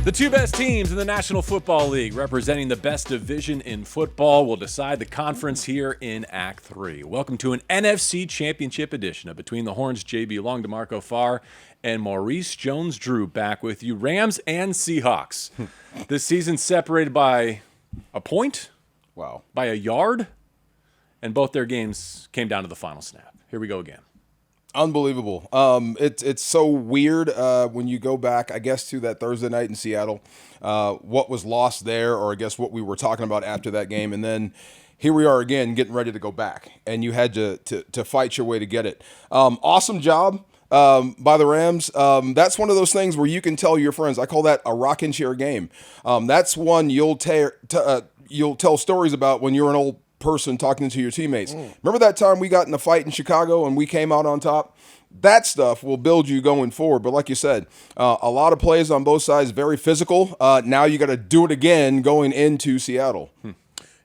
The two best teams in the National Football League, representing the best division in football, will decide the conference here in Act 3. Welcome to an NFC Championship edition of Between the Horns. JB Long, DeMarco Farr, and Maurice Jones-Drew back with you. Rams and Seahawks. This season separated by a point, by a yard, and both their games came down to the final snap. Here we go again. Unbelievable. It's so weird when you go back, I guess, to that Thursday night in Seattle, what was lost there, or I guess what we were talking about after that game. And then here we are again getting ready to go back, and you had to fight your way to get it. Awesome job by the Rams. That's one of those things where you can tell your friends. I call that a rocking chair game. That's one you'll tell stories about when you're an old person talking to your teammates. Remember that time we got in a fight in Chicago and we came out on top? That stuff will build you going forward. But like you said, a lot of plays on both sides, very physical. Now you got to do it again going into Seattle.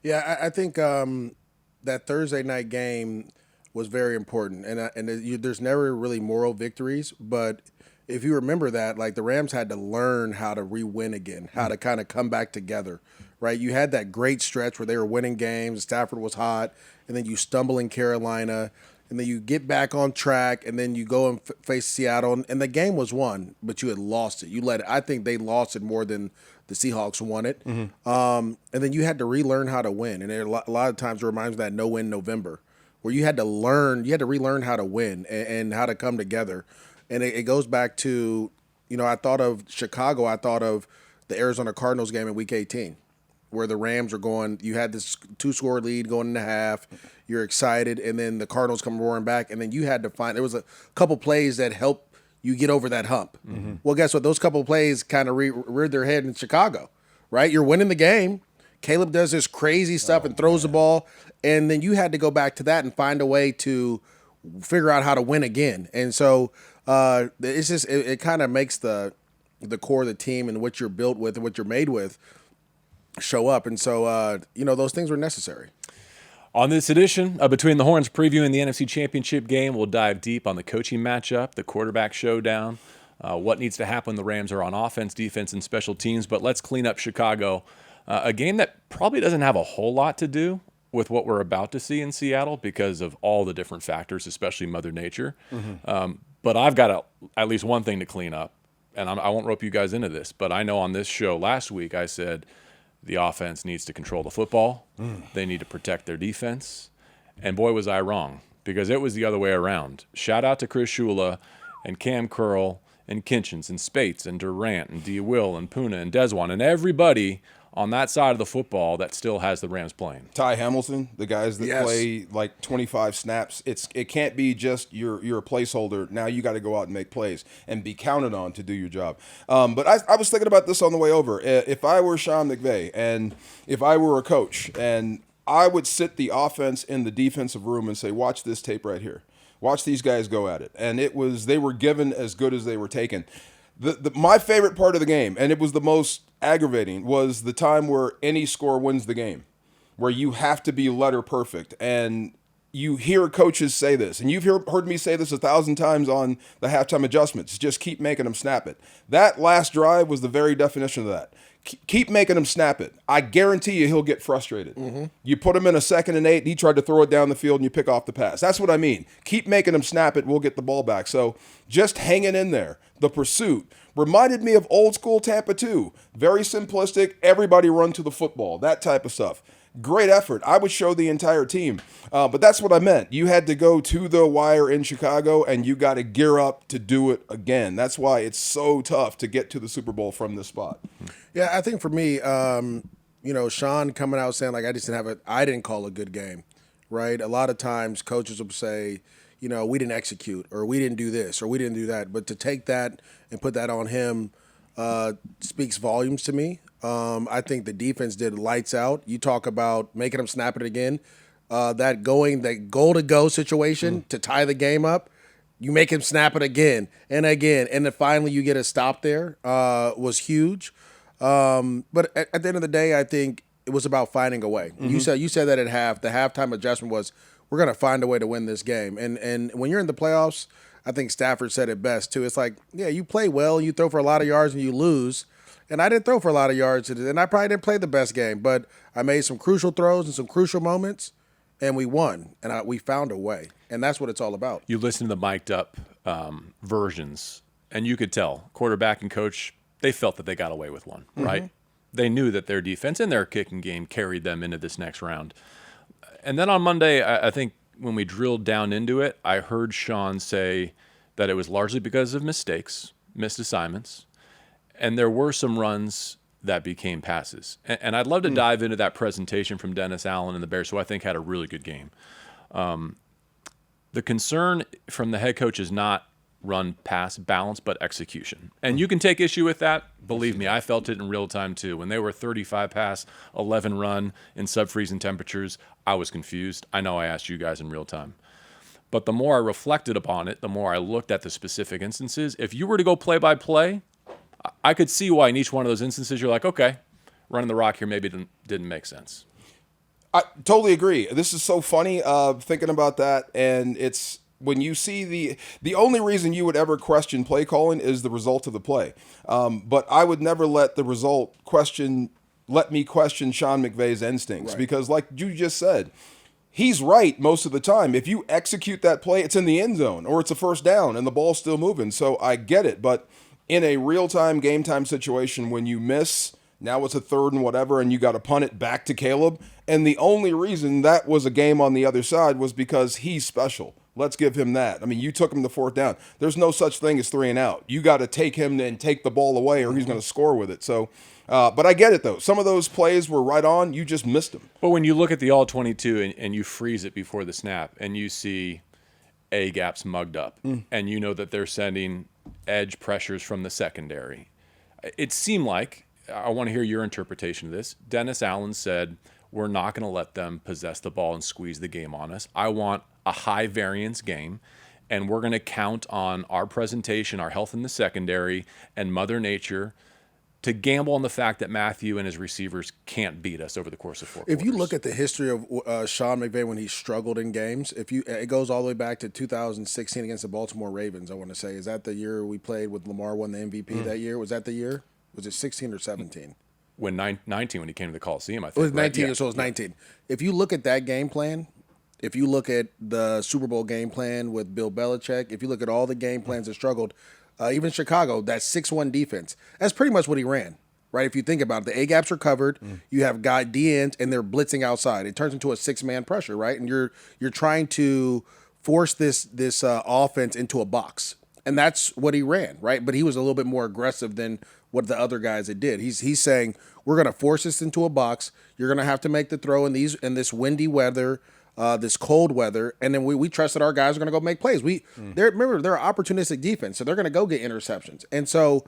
Yeah, I think that Thursday night game was very important. And there's never really moral victories, but if you remember that, like, the Rams had to learn how to re-win again, how to kind of come back together, right? You had that great stretch where they were winning games, Stafford was hot, and then you stumble in Carolina, and then you get back on track, and then you go and face Seattle, and the game was won, but you had lost it. I think they lost it more than the Seahawks won it. And then you had to relearn how to win, and a lot of times it reminds me of that no-win November, where you had to relearn how to win and how to come together. And it goes back to, I thought of Chicago. I thought of the Arizona Cardinals game in Week 18, where the Rams are going. You had this 2-score lead going into half. You're excited, and then the Cardinals come roaring back, and then you had to find. There was a couple plays that helped you get over that hump. Well, guess what? Those couple plays kind of reared their head in Chicago, right? You're winning the game. Caleb does this crazy stuff and throws the ball, and then you had to go back to that and find a way to figure out how to win again. And so it's just it kind of makes the core of the team and what you're built with and what you're made with show up. And so those things were necessary. On this edition of Between the Horns, previewing the NFC Championship game, we'll dive deep on the coaching matchup, the quarterback showdown, what needs to happen when the Rams are on offense, defense, and special teams. But let's clean up Chicago, a game that probably doesn't have a whole lot to do with what we're about to see in Seattle because of all the different factors, especially Mother Nature. But I've got at least one thing to clean up, and I won't rope you guys into this, but I know on this show last week I said the offense needs to control the football. They need to protect their defense. And boy, was I wrong, because it was the other way around. Shout out to Chris Shula and Cam Curl and Kinchins and Spates and Durant and D. Will and Puna and Deswan and everybody on that side of the football that still has the Rams playing. Ty Hamilton, the guys that play like 25 snaps. It can't be just you're a placeholder. Now you got to go out and make plays and be counted on to do your job. But I was thinking about this on the way over. If I were Sean McVay and if I were a coach, and I would sit the offense in the defensive room and say, watch this tape right here. Watch these guys go at it. And they were given as good as they were taken. My favorite part of the game, and it was the most aggravating, was the time where any score wins the game, where you have to be letter perfect. And you hear coaches say this, and you've heard me say this 1,000 times on the halftime adjustments, just keep making them snap it. That last drive was the very definition of that. Keep making him snap it. I guarantee you he'll get frustrated. You put him in a 2nd and 8, he tried to throw it down the field, and you pick off the pass. That's what I mean. Keep making him snap it, we'll get the ball back. So just hanging in there. The pursuit reminded me of old school Tampa too. Very simplistic, everybody run to the football, that type of stuff. Great effort. I would show the entire team. But that's what I meant. You had to go to the wire in Chicago, and you got to gear up to do it again. That's why it's so tough to get to the Super Bowl from this spot. Yeah, I think for me, Sean coming out saying, like, I didn't call a good game, right? A lot of times coaches will say, we didn't execute, or we didn't do this, or we didn't do that. But to take that and put that on him speaks volumes to me. I think the defense did lights out. You talk about making them snap it again. That goal-to-go situation to tie the game up, you make him snap it again, and then finally you get a stop there was huge. But at the end of the day, I think it was about finding a way. You said that at half. The halftime adjustment was, we're going to find a way to win this game. And when you're in the playoffs, I think Stafford said it best too. It's like, yeah, you play well, you throw for a lot of yards, and you lose. And I didn't throw for a lot of yards, and I probably didn't play the best game, but I made some crucial throws and some crucial moments, and we won, and we found a way, and that's what it's all about. You listen to the mic'd up versions, and you could tell quarterback and coach, they felt that they got away with one, right? They knew that their defense and their kicking game carried them into this next round. And then on Monday, I think when we drilled down into it, I heard Sean say that it was largely because of mistakes, missed assignments, and there were some runs that became passes. And I'd love to dive into that presentation from Dennis Allen and the Bears, who I think had a really good game. The concern from the head coach is not run pass balance, but execution. And you can take issue with that. Believe me, I felt it in real time too. When they were 35 pass, 11 run in sub-freezing temperatures, I was confused. I know I asked you guys in real time. But the more I reflected upon it, the more I looked at the specific instances. If you were to go play by play, I could see why in each one of those instances you're like, okay, running the rock here maybe didn't make sense. I totally agree. This is so funny thinking about that, and it's when you see the only reason you would ever question play calling is the result of the play. But I would never let the result let me question Sean McVay's instincts, because like you just said, he's right most of the time. If you execute that play, it's in the end zone or it's a first down and the ball's still moving. So I get it. But in a real-time, game-time situation, when you miss, now it's a third and whatever, and you got to punt it back to Caleb. And the only reason that was a game on the other side was because he's special. Let's give him that. I mean, you took him to fourth down. There's no such thing as 3 and out. You got to take him and take the ball away or he's going to score with it. So, but I get it, though. Some of those plays were right on. You just missed them. But when you look at the all-22 and you freeze it before the snap and you see A-gaps mugged up and you know that they're sending edge pressures from the secondary, it seemed like, I want to hear your interpretation of this, Dennis Allen said, we're not going to let them possess the ball and squeeze the game on us. I want a high-variance game, and we're going to count on our presentation, our health in the secondary, and Mother Nature to gamble on the fact that Matthew and his receivers can't beat us over the course of 4 quarters. If you look at the history of Sean McVay when he struggled in games, it goes all the way back to 2016 against the Baltimore Ravens, I want to say. Is that the year we played with Lamar won the MVP that year? Was that the year? Was it 16 or 17? When 19, when he came to the Coliseum, I think. It was 19, right? Yeah. so it was 19. If you look at that game plan, if you look at the Super Bowl game plan with Bill Belichick, if you look at all the game plans that struggled, even Chicago, that 6-1 defense, that's pretty much what he ran, right? If you think about it, the A-gaps are covered, you have guy D-ends, and they're blitzing outside. It turns into a 6-man pressure, right? And you're trying to force this offense into a box. And that's what he ran, right? But he was a little bit more aggressive than what the other guys had did. He's saying, we're going to force this into a box. You're going to have to make the throw in this windy weather, this cold weather, and then we trust that our guys are going to go make plays. Remember, they're an opportunistic defense, so they're going to go get interceptions. And so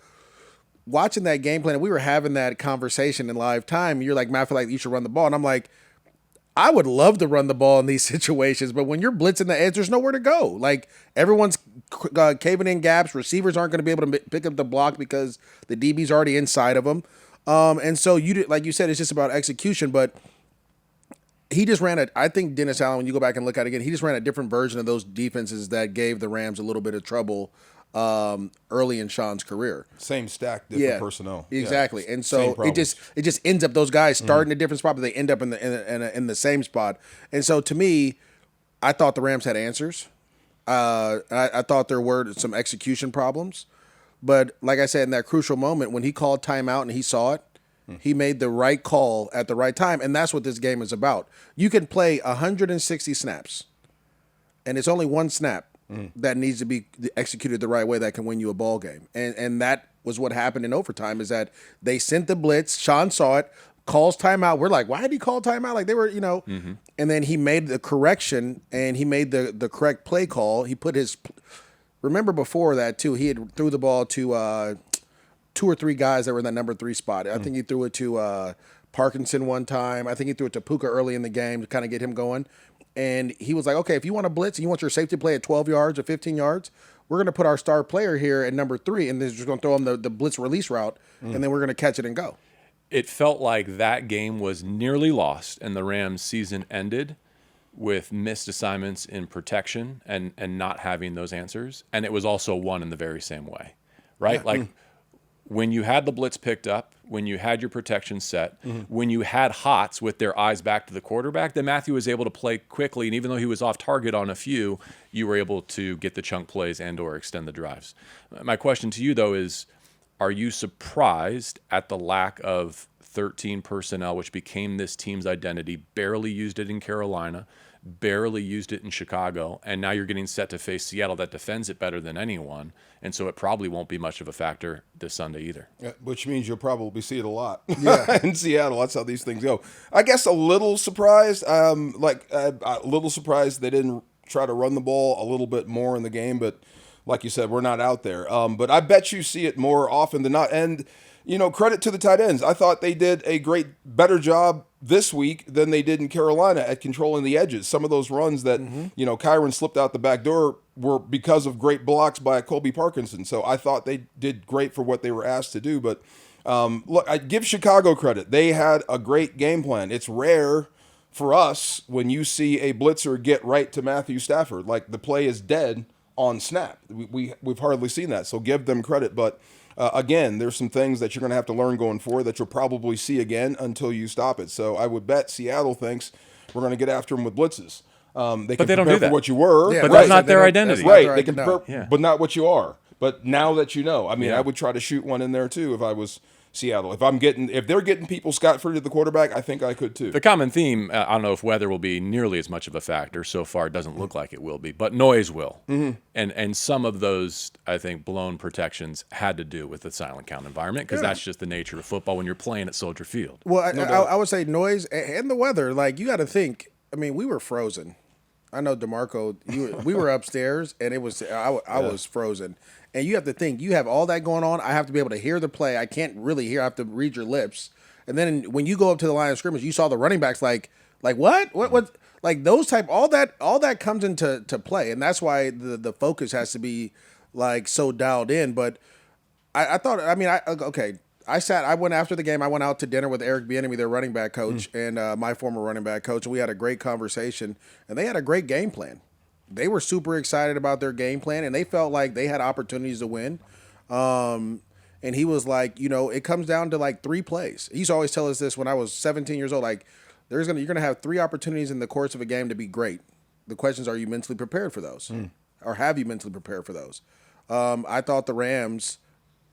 watching that game plan, we were having that conversation in live time. You're like, Matt, I feel like you should run the ball. And I'm like, I would love to run the ball in these situations, but when you're blitzing the edge, there's nowhere to go. Like, everyone's caving in gaps. Receivers aren't going to be able to pick up the block because the DB's already inside of them. And so, like you said, it's just about execution, but he just ran I think Dennis Allen, when you go back and look at it again, he just ran a different version of those defenses that gave the Rams a little bit of trouble early in Sean's career. Same stack, different personnel. Exactly. Yeah, and so it just ends up those guys starting a different spot, but they end up in the same spot. And so to me, I thought the Rams had answers. I thought there were some execution problems. But like I said, in that crucial moment, when he called timeout and he saw it, he made the right call at the right time. And that's what this game is about. You can play 160 snaps, and it's only one snap that needs to be executed the right way that can win you a ball game. And that was what happened in overtime, is that they sent the blitz. Sean saw it, calls timeout. We're like, why did he call timeout? Like, they were, and then he made the correction, and he made the correct play call. He put his – remember before that, too, he had threw the ball to 2 or 3 guys that were in that number 3 spot. I think he threw it to Parkinson one time. I think he threw it to Puka early in the game to kind of get him going. And he was like, okay, if you want to blitz and you want your safety play at 12 yards or 15 yards, we're going to put our star player here at number 3, and they're just going to throw him the blitz release route, and then we're going to catch it and go. It felt like that game was nearly lost, and the Rams' season ended with missed assignments in protection and not having those answers. And it was also won in the very same way, right? Like, when you had the blitz picked up, when you had your protection set, when you had hots with their eyes back to the quarterback, then Matthew was able to play quickly. And even though he was off target on a few, you were able to get the chunk plays and or extend the drives. My question to you, though, is are you surprised at the lack of 13 personnel, which became this team's identity, barely used it in Carolina, barely used it in Chicago, and now you're getting set to face Seattle that defends it better than anyone, and so it probably won't be much of a factor this Sunday either. Yeah, which means you'll probably see it a lot in Seattle. That's how these things go. I guess a little surprised, a little surprised they didn't try to run the ball a little bit more in the game, but like you said, we're not out there. But I bet you see it more often than not, and credit to the tight ends. I thought they did a better job this week than they did in Carolina at controlling the edges. Some of those runs that, Kyron slipped out the back door were because of great blocks by Colby Parkinson. So I thought they did great for what they were asked to do. But look, I give Chicago credit. They had a great game plan. It's rare for us when you see a blitzer get right to Matthew Stafford. Like the play is dead on snap. We've hardly seen that. So give them credit. But again, there's some things that you're going to have to learn going forward that you'll probably see again until you stop it. So I would bet Seattle thinks we're going to get after them with blitzes. They don't do that. For what you were, but that's not their identity. Right? They can, but not what you are. But now that you know, I would try to shoot one in there too if I was Seattle. If they're getting people scot-free to the quarterback, I think I could too. The common theme, I don't know if weather will be nearly as much of a factor. So far, it doesn't look like it will be, but noise will. And some of those, I think, blown protections had to do with the silent count environment because that's just the nature of football when you're playing at Soldier Field. Well, I would say noise and the weather. Like, you got to think, we were frozen. I know, DeMarco, we were upstairs, and I was frozen. And you have to think, you have all that going on. I have to be able to hear the play. I can't really hear. I have to read your lips. And then when you go up to the line of scrimmage, you saw the running backs like what? Like those type, all that comes into play. And that's why the focus has to be like so dialed in. But I thought, I went after the game. I went out to dinner with Eric Bieniemy, their running back coach, and my former running back coach. And we had a great conversation. And they had a great game plan. They were super excited about their game plan, and they felt like they had opportunities to win. And he was like, it comes down to like 3 plays. He used to always tell us this when I was 17 years old, like, you're gonna have 3 opportunities in the course of a game to be great. The question is, are you mentally prepared for those? Or have you mentally prepared for those? I thought the Rams,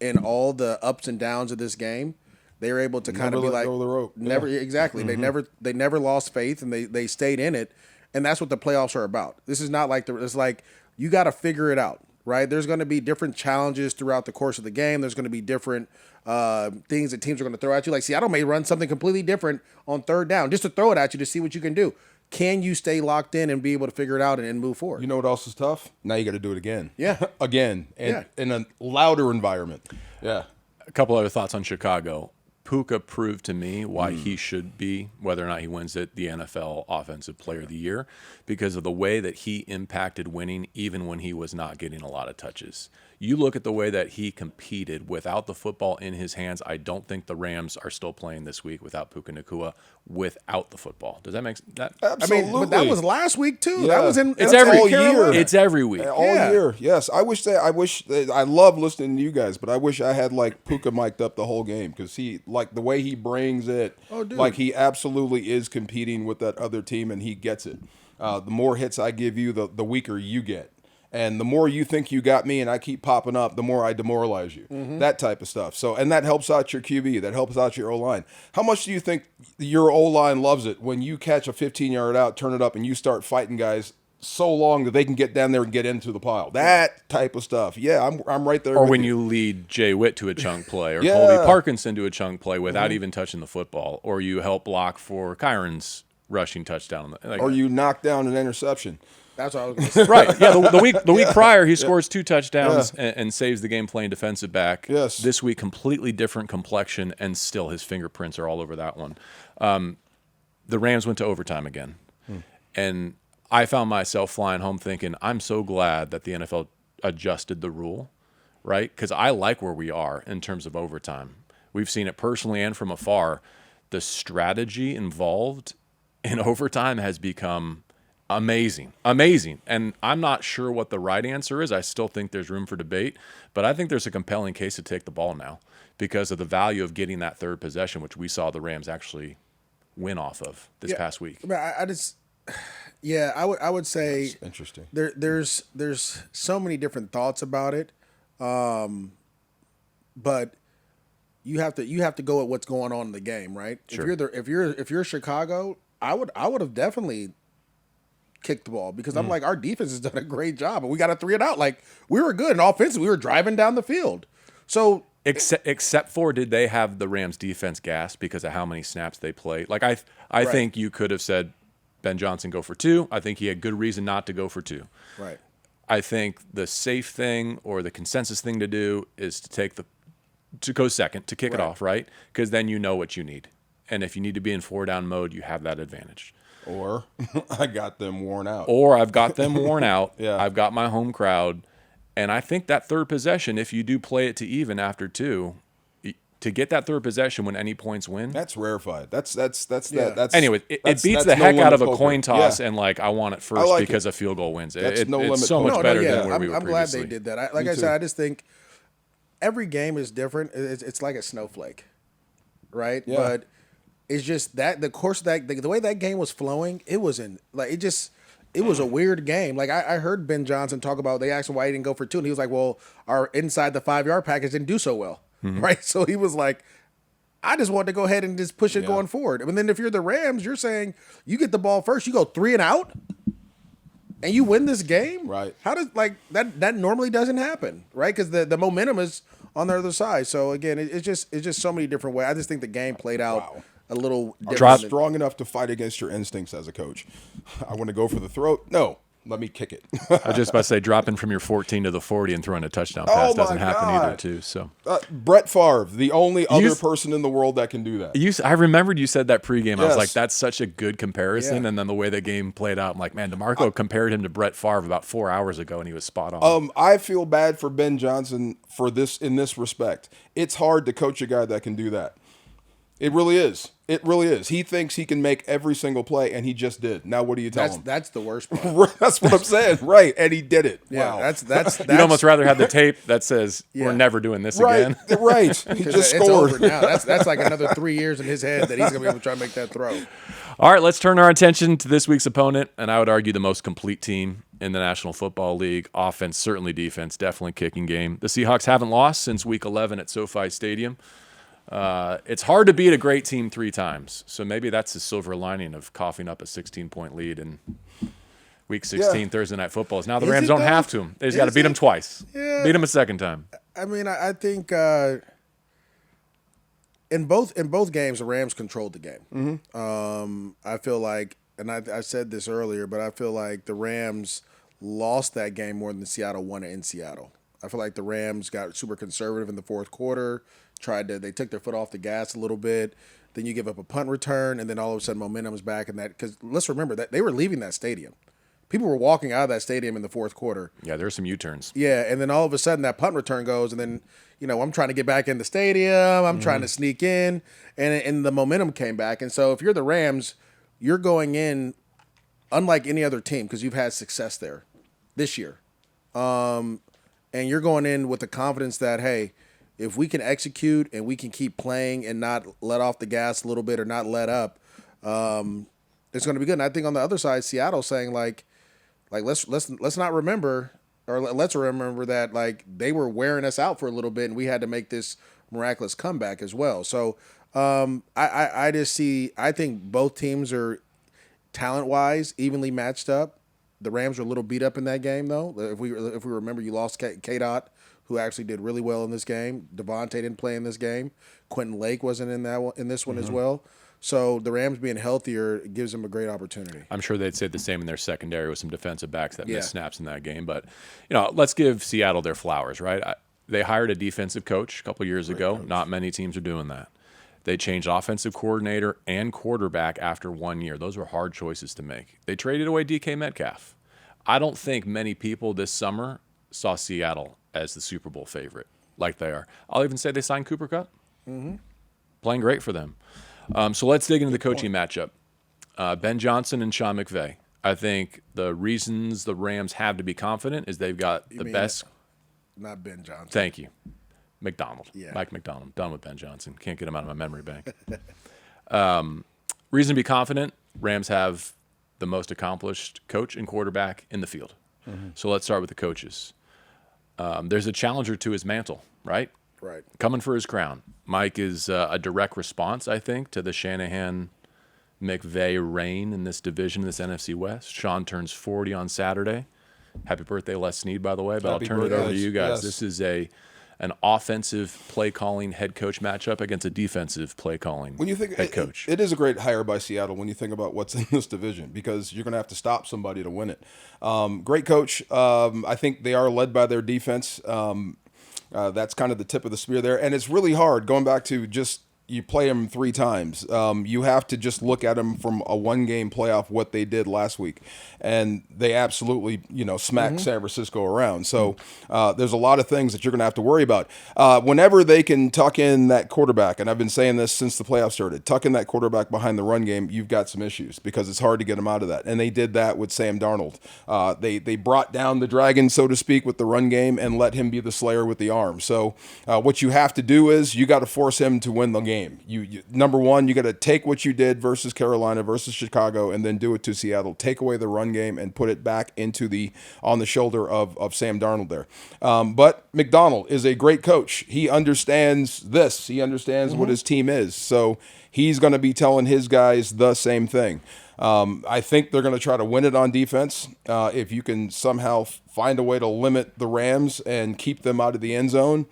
in all the ups and downs of this game, they were able to kind of be like, never, exactly. They never lost faith, and they stayed in it. And that's what the playoffs are about. This is not like it's like you got to figure it out, right? There's going to be different challenges throughout the course of the game. There's going to be different things that teams are going to throw at you. Like Seattle may run something completely different on 3rd down just to throw it at you to see what you can do. Can you stay locked in and be able to figure it out and move forward? You know what else is tough? Now you got to do it again. Yeah. Again. And in a louder environment. Yeah. A couple other thoughts on Chicago. Puka proved to me why he should be, whether or not he wins it, the NFL Offensive Player of the Year, because of the way that he impacted winning even when he was not getting a lot of touches. You look at the way that he competed without the football in his hands. I don't think the Rams are still playing this week without Puka Nacua without the football. Does that make sense? Absolutely. But that was last week too. Yeah. That was in it's every year. It's every week. All year. Yes. I love listening to you guys, but I wish I had like Puka mic'd up the whole game because he, like the way he brings it, like he absolutely is competing with that other team and he gets it. The more hits I give you, the weaker you get. And the more you think you got me and I keep popping up, the more I demoralize you. That type of stuff. So, and that helps out your QB. That helps out your O-line. How much do you think your O-line loves it when you catch a 15-yard out, turn it up, and you start fighting guys so long that they can get down there and get into the pile? That type of stuff. Yeah, I'm right there. Or when you lead Jay Witt to a chunk play or Colby Parkinson to a chunk play without even touching the football. Or you help block for Kyron's rushing touchdown. Or you knock down an interception. That's what I was going to say. Right. Yeah. The week prior, he scores 2 touchdowns and saves the game playing defensive back. Yes. This week, completely different complexion, and still his fingerprints are all over that one. The Rams went to overtime again. And I found myself flying home thinking, I'm so glad that the NFL adjusted the rule, right? Because I like where we are in terms of overtime. We've seen it personally and from afar. The strategy involved in overtime has become amazing. And I'm not sure what the right answer is. I still think there's room for debate, but I think there's a compelling case to take the ball now because of the value of getting that third possession, which we saw the Rams actually win off of this past week. I just, I would say That's interesting. There's so many different thoughts about it, but you have to go at what's going on in the game, right? Sure. If you're Chicago, I would have definitely kicked the ball because I'm like, our defense has done a great job, and we got a 3-and-out. Like, we were good, and offensively, we were driving down the field. So except for, did they have the Rams defense gas because of how many snaps they played? Like, I think you could have said Ben Johnson go for 2. I think he had good reason not to go for 2. Right. I think the safe thing or the consensus thing to do is to go second, to kick it off, right? Because then you know what you need. And if you need to be in 4-down mode, you have that advantage. Or I got them worn out. Or I've got them worn out. Yeah. I've got my home crowd. And I think that third possession, if you do play it to even after 2, to get that third possession when any points win. That's rarefied. That's Anyway, it beats that's the no heck out of a limit coin poker. toss Yeah. and like I want it first like because a field goal wins. That's no limit it's so poker. much better than where I'm, we were I'm glad previously. they did that. Me I too. said, I just think every game is different. It's like a snowflake, right? Yeah. But it's just that the course of that the way that game was flowing, it was a weird game. Like I heard Ben Johnson talk about. They asked him why he didn't go for 2, and he was like, "Well, our inside the 5-yard package didn't do so well, right?" So he was like, "I just wanted to go ahead and just push it going forward." And then if you're the Rams, you're saying you get the ball first, you go 3-and-out, and you win this game. Right. How does that normally doesn't happen, right? Because the momentum is on the other side. So again, it's just so many different ways. I just think the game played out a little different. Strong enough to fight against your instincts as a coach. I want to go for the throat. No, let me kick it. I was just about to say dropping from your 14 to the 40 and throwing a touchdown pass doesn't happen either, too. So Brett Favre, the only other person in the world that can do that. I remembered you said that pregame. I was Yes. like, that's such a good comparison. Yeah. And then the way the game played out, I'm like, man, DeMarco compared him to Brett Favre about 4 hours ago, and he was spot on. I feel bad for Ben Johnson in this respect. It's hard to coach a guy that can do that. It really is. It really is. He thinks he can make every single play, and he just did. Now, what do you tell him? That's the worst part. That's what I'm saying. Right, and he did it. Yeah, Wow. that's You'd almost rather have the tape that says, Yeah. we're never doing this right. again. Right. He just it's scored. over now. That's like another 3 years in his head that he's gonna be able to try to make that throw. All right, let's turn our attention to this week's opponent, and I would argue the most complete team in the National Football League. Offense, certainly defense, definitely kicking game. The Seahawks haven't lost since Week 11 at SoFi Stadium. It's hard to beat a great team 3 times, so maybe that's the silver lining of coughing up a 16-point lead in Week 16 Thursday Night Football. Is now the Is Rams it don't though? have to. They just got to Is beat them it? twice. Yeah. Beat them a second time. I mean, I think in both games, the Rams controlled the game. I feel like, and I said this earlier, but I feel like the Rams lost that game more than Seattle won it in Seattle. I feel like the Rams got super conservative in the fourth quarter. They took their foot off the gas a little bit. Then you give up a punt return, and then all of a sudden momentum is back. And that, because let's remember that they were leaving that stadium. People were walking out of that stadium in the fourth quarter. Yeah, there were some U-turns. Yeah, and then all of a sudden that punt return goes, and then I'm trying to get back in the stadium. I'm trying to sneak in, and the momentum came back. And so if you're the Rams, you're going in unlike any other team because you've had success there this year, and you're going in with the confidence that, hey, if we can execute and we can keep playing and not let off the gas a little bit or not let up, it's going to be good. And I think on the other side, Seattle saying like let's not remember, or let's remember that like they were wearing us out for a little bit and we had to make this miraculous comeback as well. So I think both teams are talent-wise evenly matched up. The Rams were a little beat up in that game though. If we remember, you lost K-Dot, who actually did really well in this game. Davante didn't play in this game. Quentin Lake wasn't in this one as well. So the Rams being healthier gives them a great opportunity. I'm sure they'd say the same in their secondary with some defensive backs that missed snaps in that game. But, let's give Seattle their flowers, right? They hired a defensive coach a couple years ago. Not many teams are doing that. They changed offensive coordinator and quarterback after 1 year. Those were hard choices to make. They traded away DK Metcalf. I don't think many people this summer saw Seattle as the Super Bowl favorite like they are. I'll even say they signed Cooper Kupp. Playing great for them. So let's dig into the coaching matchup. Ben Johnson and Sean McVay. I think the reasons the Rams have to be confident is they've got the best. Not Ben Johnson. Thank you. McDonald. Yeah. Mike McDonald. I'm done with Ben Johnson. Can't get him out of my memory bank. Reason to be confident, Rams have the most accomplished coach and quarterback in the field. So let's start with the coaches. There's a challenger to his mantle, right? Right. Coming for his crown. Mike is a direct response, I think, to the Shanahan-McVay reign in this division, this NFC West. Sean turns 40 on Saturday. Happy birthday, Les Snead, by the way. But I'll turn it over to you guys. Yes. This is an offensive play calling head coach matchup against a defensive play calling head coach. It is a great hire by Seattle when you think about what's in this division, because you're going to have to stop somebody to win it. Great coach. I think they are led by their defense. That's kind of the tip of the spear there. And it's really hard going back to just you play them 3 times. You have to just look at them from a one-game playoff, what they did last week. And they absolutely, smacked San Francisco around. So there's a lot of things that you're going to have to worry about. Whenever they can tuck in that quarterback, and I've been saying this since the playoffs started, tuck in that quarterback behind the run game, you've got some issues because it's hard to get them out of that. And they did that with Sam Darnold. They brought down the dragon, so to speak, with the run game and let him be the slayer with the arm. So what you have to do is you got to force him to win the game. You number one, you got to take what you did versus Carolina, versus Chicago, and then do it to Seattle. Take away the run game and put it back on the shoulder of Sam Darnold there. But McDonald is a great coach. He understands this. He understands what his team is. So he's going to be telling his guys the same thing. I think they're going to try to win it on defense. If you can somehow find a way to limit the Rams and keep them out of the end zone,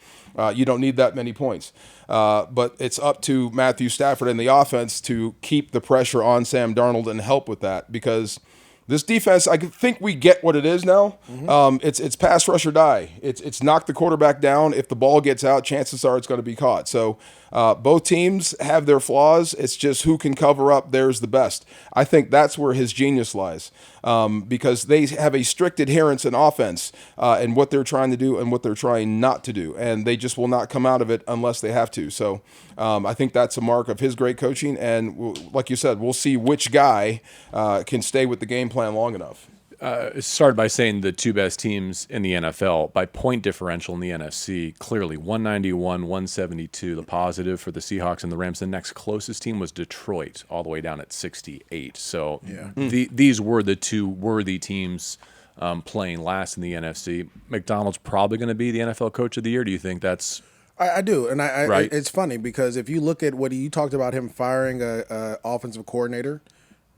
you don't need that many points. But it's up to Matthew Stafford and the offense to keep the pressure on Sam Darnold and help with that, because this defense, I think we get what it is now. It's pass rush or die. It's knock the quarterback down. If the ball gets out, chances are it's going to be caught. So both teams have their flaws. It's just who can cover up theirs the best. I think that's where his genius lies, because they have a strict adherence in offense and what they're trying to do and what they're trying not to do, and they just will not come out of it unless they have to. So I think that's a mark of his great coaching, and like you said, we'll see which guy can stay with the game plan long enough. It started by saying the 2 best teams in the NFL by point differential in the NFC. Clearly, 191, 172, the positive for the Seahawks and the Rams. The next closest team was Detroit, all the way down at 68. So these were the 2 worthy teams playing last in the NFC. McDonald's probably going to be the NFL Coach of the Year. Do you think that's... I do, and right? It's funny because if you look at what you talked about, him firing a offensive coordinator,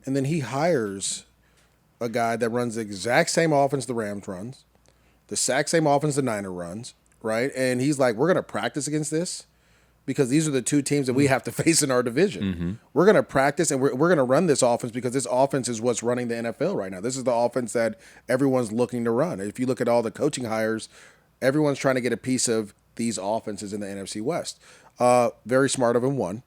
and then he hires a guy that runs the exact same offense the Rams runs, the exact same offense the Niner runs, right? And he's like, we're going to practice against this because these are the 2 teams that we have to face in our division. We're going to practice and we're going to run this offense because this offense is what's running the NFL right now. This is the offense that everyone's looking to run. If you look at all the coaching hires, everyone's trying to get a piece of these offenses in the NFC West. Very smart of him, one.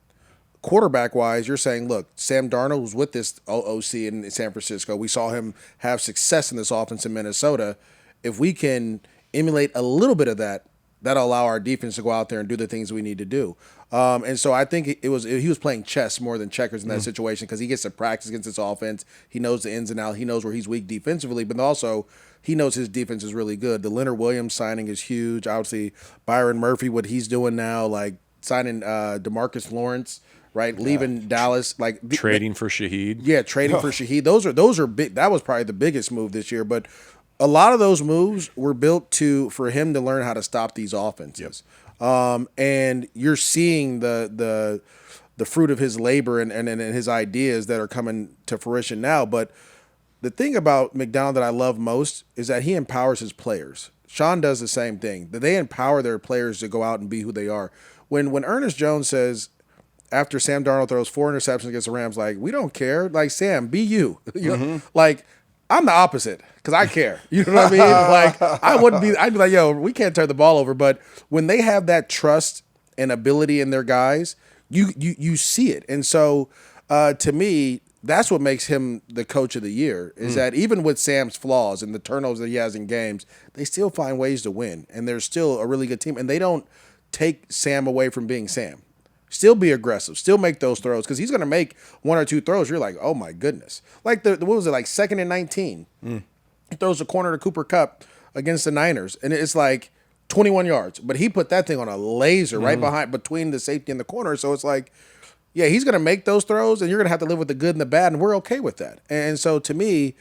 Quarterback-wise, you're saying, look, Sam Darnold was with this OC in San Francisco. We saw him have success in this offense in Minnesota. If we can emulate a little bit of that, that'll allow our defense to go out there and do the things we need to do. And so I think he was playing chess more than checkers in that situation, because he gets to practice against this offense. He knows the ins and outs. He knows where he's weak defensively, but also he knows his defense is really good. The Leonard Williams signing is huge. Obviously, Byron Murphy, what he's doing now, like signing DeMarcus Lawrence, right? Leaving Dallas, like trading for Shaheed. Yeah, trading for Shaheed. Those are big. That was probably the biggest move this year. But a lot of those moves were built for him to learn how to stop these offenses. And you're seeing the fruit of his labor and his ideas that are coming to fruition now. But the thing about McDonald that I love most is that he empowers his players. Sean does the same thing. That they empower their players to go out and be who they are. When Ernest Jones says, after Sam Darnold throws 4 interceptions against the Rams, like, we don't care. Like, Sam, be you. You know? Like, I'm the opposite because I care. You know what I mean? Like, I'd be like, yo, we can't turn the ball over. But when they have that trust and ability in their guys, you see it. And so, to me, that's what makes him the coach of the year, is that even with Sam's flaws and the turnovers that he has in games, they still find ways to win. And they're still a really good team. And they don't take Sam away from being Sam. Still be aggressive. Still make those throws because he's going to make one or two throws. You're like, oh, my goodness. Like, what was it, like 2nd and 19? He throws a corner to Cooper Kupp against the Niners, and it's like 21 yards. But he put that thing on a laser right between the safety and the corner. So it's like, yeah, he's going to make those throws, and you're going to have to live with the good and the bad, and we're okay with that. And so to me,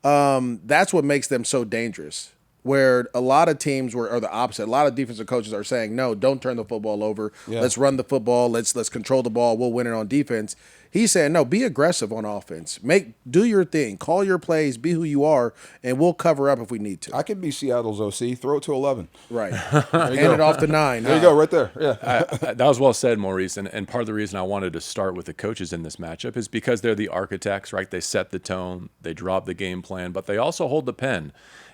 that's what makes them so dangerous, where a lot of teams are the opposite. A lot of defensive coaches are saying, no, don't turn the football over. Yeah. Let's run the football. Let's control the ball. We'll win it on defense. He's saying, no, be aggressive on offense. Do your thing. Call your plays. Be who you are, and we'll cover up if we need to. I could be Seattle's OC. Throw it to 11. Right. Hand it off to 9. There you go, right there. Yeah. That was well said, Maurice. And part of the reason I wanted to start with the coaches in this matchup is because they're the architects, right? They set the tone. They drop the game plan, but they also hold the pen.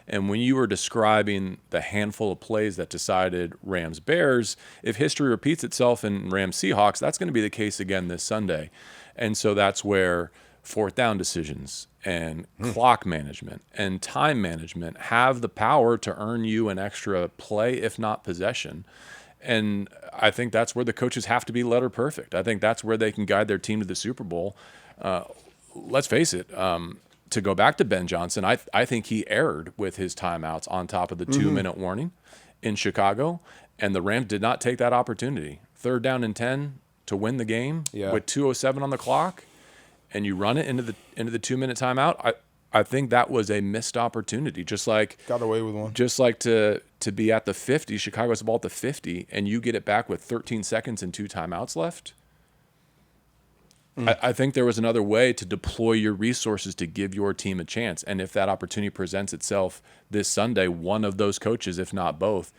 And when you were describing the handful of plays that decided Rams-Bears, if history repeats itself in Rams-Seahawks, that's going to be the case again this Sunday. And so that's where 4th down decisions and clock management and time management have the power to earn you an extra play, if not possession. And I think that's where the coaches have to be letter perfect. I think that's where they can guide their team to the Super Bowl. Let's face it, to go back to Ben Johnson, I think he erred with his timeouts on top of the 2-minute warning in Chicago, and the Rams did not take that opportunity. 3rd down and 10 to win the game with 2:07 on the clock, and you run it into the 2-minute timeout. I think that was a missed opportunity. Just like got away with one. Just like to be at the 50, Chicago's the ball at the 50, and you get it back with 13 seconds and 2 timeouts left. I think there was another way to deploy your resources to give your team a chance. And if that opportunity presents itself this Sunday, one of those coaches, if not both,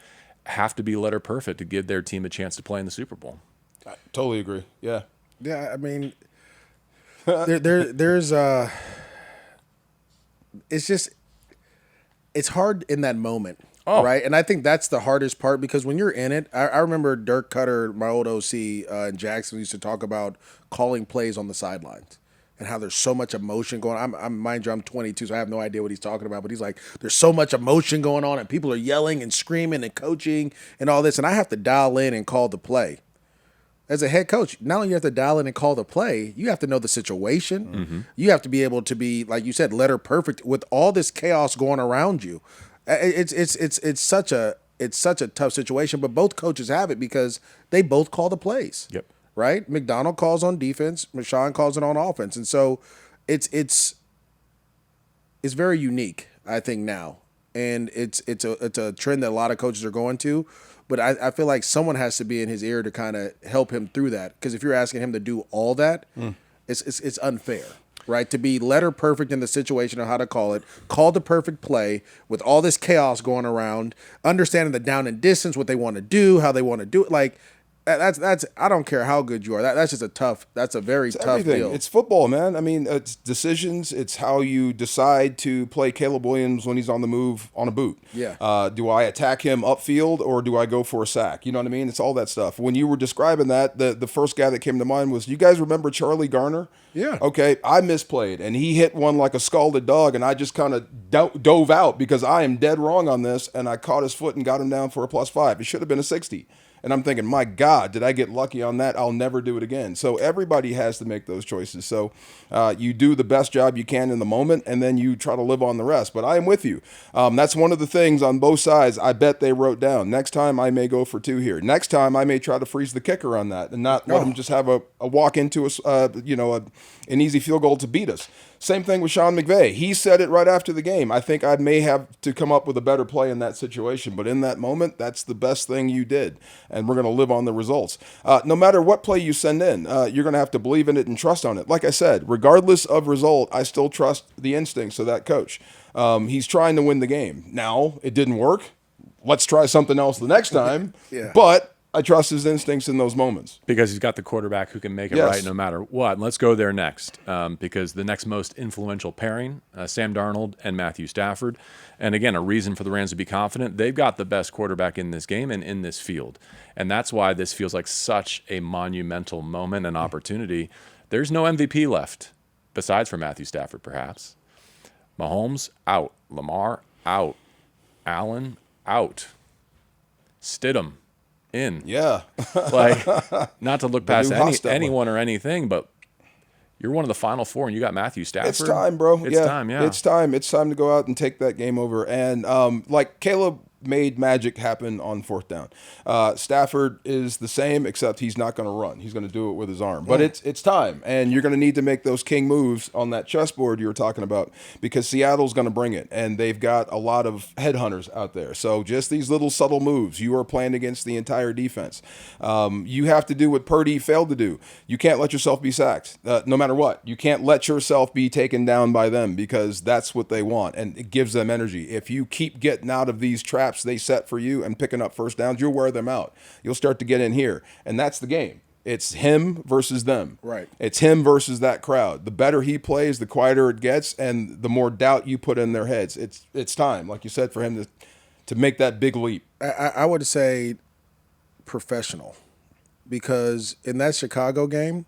have to be letter perfect to give their team a chance to play in the Super Bowl. I totally agree. Yeah. Yeah, I mean, there's it's hard in that moment. Oh. Right. And I think that's the hardest part because when you're in it, I remember Dirk Cutter, my old OC in Jackson, used to talk about calling plays on the sidelines and how there's so much emotion going on. Mind you, I'm 22, so I have no idea what he's talking about. But he's like, there's so much emotion going on and people are yelling and screaming and coaching and all this. And I have to dial in and call the play. As a head coach, not only you have to dial in and call the play, you have to know the situation. Mm-hmm. You have to be able to be, like you said, letter perfect with all this chaos going around you. It's such a tough situation, but both coaches have it because they both call the plays. Yep. Right? McDonald calls on defense, Rashawn calls it on offense, and so it's very unique, I think now, and it's a trend that a lot of coaches are going to. But I feel like someone has to be in his ear to kind of help him through that. Because if you're asking him to do all that, it's unfair, right? To be letter perfect in the situation of how to call it, call the perfect play with all this chaos going around, understanding the down and distance, what they want to do, how they want to do it. Like, that's I don't care how good you are. That's just that's a very tough deal. It's football, man. I mean, it's decisions. It's how you decide to play Caleb Williams when he's on the move on a boot. Yeah. Do I attack him upfield or do I go for a sack? You know what I mean? It's all that stuff. When you were describing that, the first guy that came to mind was, you guys remember Charlie Garner? Yeah. Okay, I misplayed, and he hit one like a scalded dog, and I just kind of dove out because I am dead wrong on this, and I caught his foot and got him down for a +5. It should have been a 60. And I'm thinking, my God, did I get lucky on that? I'll never do it again. So everybody has to make those choices. So you do the best job you can in the moment, and then you try to live on the rest. But I am with you. That's one of the things on both sides I bet they wrote down. Next time I may go for 2 here. Next time I may try to freeze the kicker on that and not let him just have a walk into an easy field goal to beat us. Same thing with Sean McVay. He said it right after the game. I think I may have to come up with a better play in that situation. But in that moment, that's the best thing you did. And we're going to live on the results. No matter what play you send in, you're going to have to believe in it and trust on it. Like I said, regardless of result, I still trust the instincts of that coach. He's trying to win the game. Now, it didn't work. Let's try something else the next time. Yeah. But I trust his instincts in those moments. Because he's got the quarterback who can make it right no matter what. And let's go there next, because the next most influential pairing, Sam Darnold and Matthew Stafford. And again, a reason for the Rams to be confident. They've got the best quarterback in this game and in this field. And that's why this feels like such a monumental moment and opportunity. There's no MVP left, besides for Matthew Stafford, perhaps. Mahomes, out. Lamar, out. Allen, out. Stidham, in. Yeah. Like, not to look past new Hostetler. anyone or anything, but you're one of the final four, and you got Matthew Stafford. It's time, bro. It's time, yeah. It's time. It's time to go out and take that game over. And like Caleb made magic happen on fourth down. Stafford is the same, except he's not going to run. He's going to do it with his arm. But it's time, and you're going to need to make those king moves on that chessboard you were talking about, because Seattle's going to bring it, and they've got a lot of headhunters out there. So just these little subtle moves, you are playing against the entire defense. You have to do what Purdy failed to do. You can't let yourself be sacked, no matter what. You can't let yourself be taken down by them, because that's what they want, and it gives them energy. If you keep getting out of these traps they set for you and picking up first downs, you'll wear them out. You'll start to get in here, and that's the game. It's him versus them. Right. It's him versus that crowd. The better he plays, the quieter it gets, and the more doubt you put in their heads. It's time, like you said, for him to make that big leap. I would say professional, because in that Chicago game,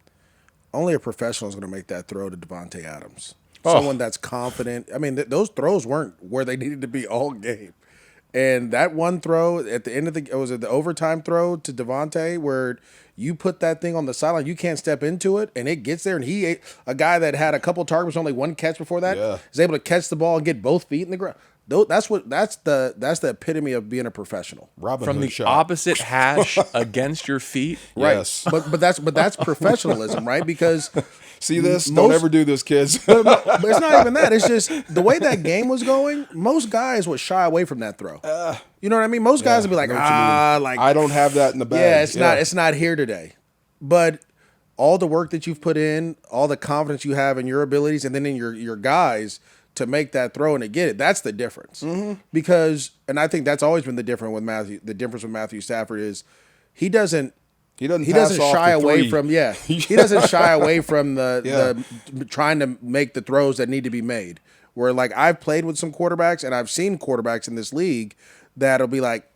only a professional is going to make that throw to Davante Adams. Someone that's confident. I mean, those throws weren't where they needed to be all game. And that one throw at the end of the overtime throw to Davante, where you put that thing on the sideline, you can't step into it, and it gets there, and a guy that had a couple targets, only one catch before that, is able to catch the ball and get both feet in the ground. That's the epitome of being a professional. Robin From Hood the shot. opposite hash against your feet. Right. Yes. But that's professionalism, right? Because See this? Don't ever do this, kids. but it's not even that. It's just the way that game was going. Most guys would shy away from that throw. You know what I mean? Most guys would be like, I don't have that in the bag. Yeah, it's not here today. But all the work that you've put in, all the confidence you have in your abilities, and then in your guys to make that throw and to get it, that's the difference. Because, and I think that's always been the difference with Matthew. The difference with Matthew Stafford is he doesn't shy away from he doesn't shy away from the trying to make the throws that need to be made. Where, like, I've played with some quarterbacks, and I've seen quarterbacks in this league that'll be like,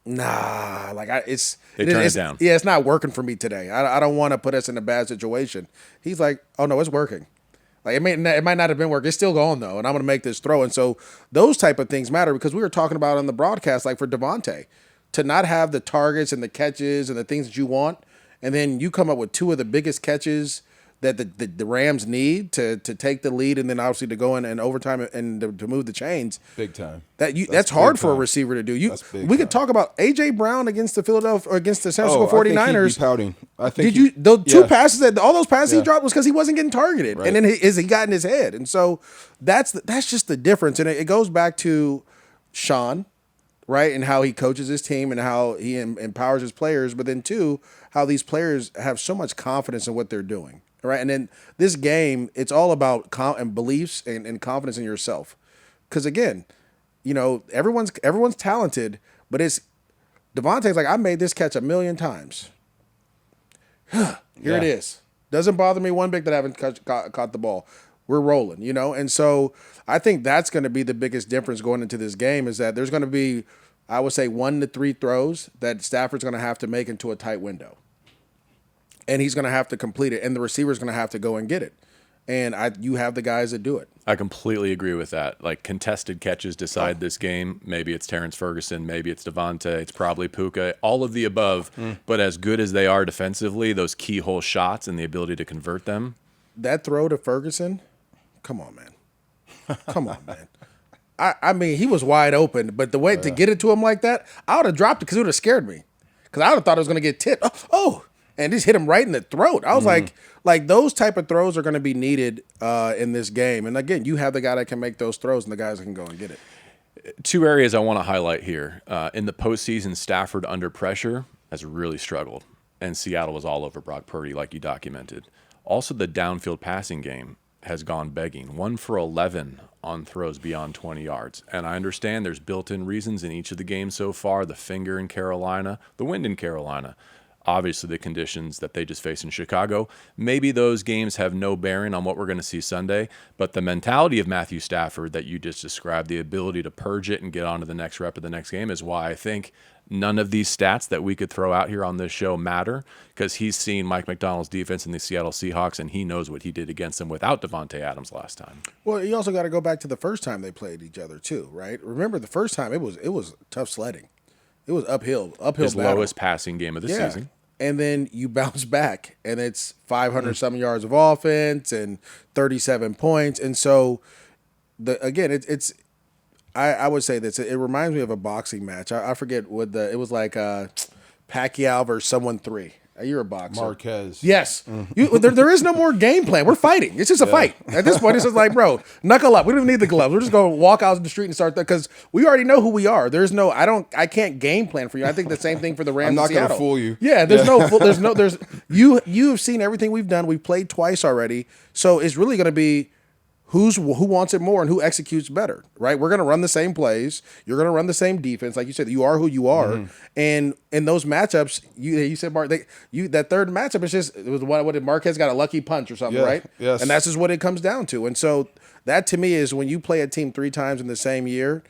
nah, like They turn it down. Yeah, it's not working for me today. I don't want to put us in a bad situation. He's like, oh no, it's working. Like, it might not have been working. It's still going though, and I'm going to make this throw. And so those type of things matter, because we were talking about on the broadcast, like for Davante, to not have the targets and the catches and the things that you want, and then you come up with two of the biggest catches that the Rams need to take the lead, and then obviously to go in and overtime and to move the chains. Big time. That's hard for a receiver to do. We could talk about A.J. Brown against the San Francisco 49ers. I think he'd be pouting. Passes that all those passes he dropped was because he wasn't getting targeted, right. And then he got in his head, and so that's just the difference, and it goes back to Sean, right, and how he coaches his team and how he empowers his players, but then too how these players have so much confidence in what they're doing. Right, and then this game, it's all about beliefs and confidence in yourself. Because again, you know, everyone's talented, but it's Davante's like, I made this catch 1,000,000 times. Here it is. Doesn't bother me one bit that I haven't caught the ball. We're rolling, you know? And so I think that's going to be the biggest difference going into this game, is that there's going to be, I would say, 1 to 3 throws that Stafford's going to have to make into a tight window. And he's going to have to complete it, and the receiver's going to have to go and get it. And you have the guys that do it. I completely agree with that. Like, contested catches decide this game. Maybe it's Terrence Ferguson. Maybe it's Davante. It's probably Puka. All of the above. But as good as they are defensively, those keyhole shots and the ability to convert them. That throw to Ferguson, come on, man. Come on, man. I mean, he was wide open, but the way to get it to him like that, I would have dropped it because it would have scared me. Because I would have thought it was going to get tipped. And just hit him right in the throat. I was like those type of throws are going to be needed in this game. And again, you have the guy that can make those throws and the guys that can go and get it. Two areas I want to highlight here. In the postseason, Stafford under pressure has really struggled, and Seattle was all over Brock Purdy, like you documented. Also, the downfield passing game has gone begging. 1 for 11 on throws beyond 20 yards. And I understand there's built-in reasons in each of the games so far, the finger in Carolina, the wind in Carolina. Obviously, the conditions that they just faced in Chicago. Maybe those games have no bearing on what we're going to see Sunday, but the mentality of Matthew Stafford that you just described, the ability to purge it and get on to the next rep of the next game, is why I think none of these stats that we could throw out here on this show matter, because he's seen Mike McDonald's defense in the Seattle Seahawks, and he knows what he did against them without Davante Adams last time. Well, you also got to go back to the first time they played each other too, right? Remember the first time it was tough sledding. It was uphill His battle. lowest passing game of the season. And then you bounce back, and it's 500 some yards of offense and 37 points. And so, it's I would say this. It reminds me of a boxing match. I forget what it was like. Pacquiao versus someone 3. You're a boxer. Marquez. Yes. There is no more game plan. We're fighting. It's just a fight. At this point, it's just like, bro, knuckle up. We don't need the gloves. We're just going to walk out in the street and start that because we already know who we are. There's no, I can't game plan for you. I think the same thing for the Rams. I'm not going to fool you. Yeah, you have seen everything we've done. We've played twice already. So it's really going to be who wants it more and who executes better, right? We're going to run the same plays. You're going to run the same defense. Like you said, you are who you are. Mm-hmm. And in those matchups, you said, Mark, that third matchup is just, it was what did Marquez got a lucky punch or something, right? Yes. And that's just what it comes down to. And so that to me is when you play a team 3 times in the same year,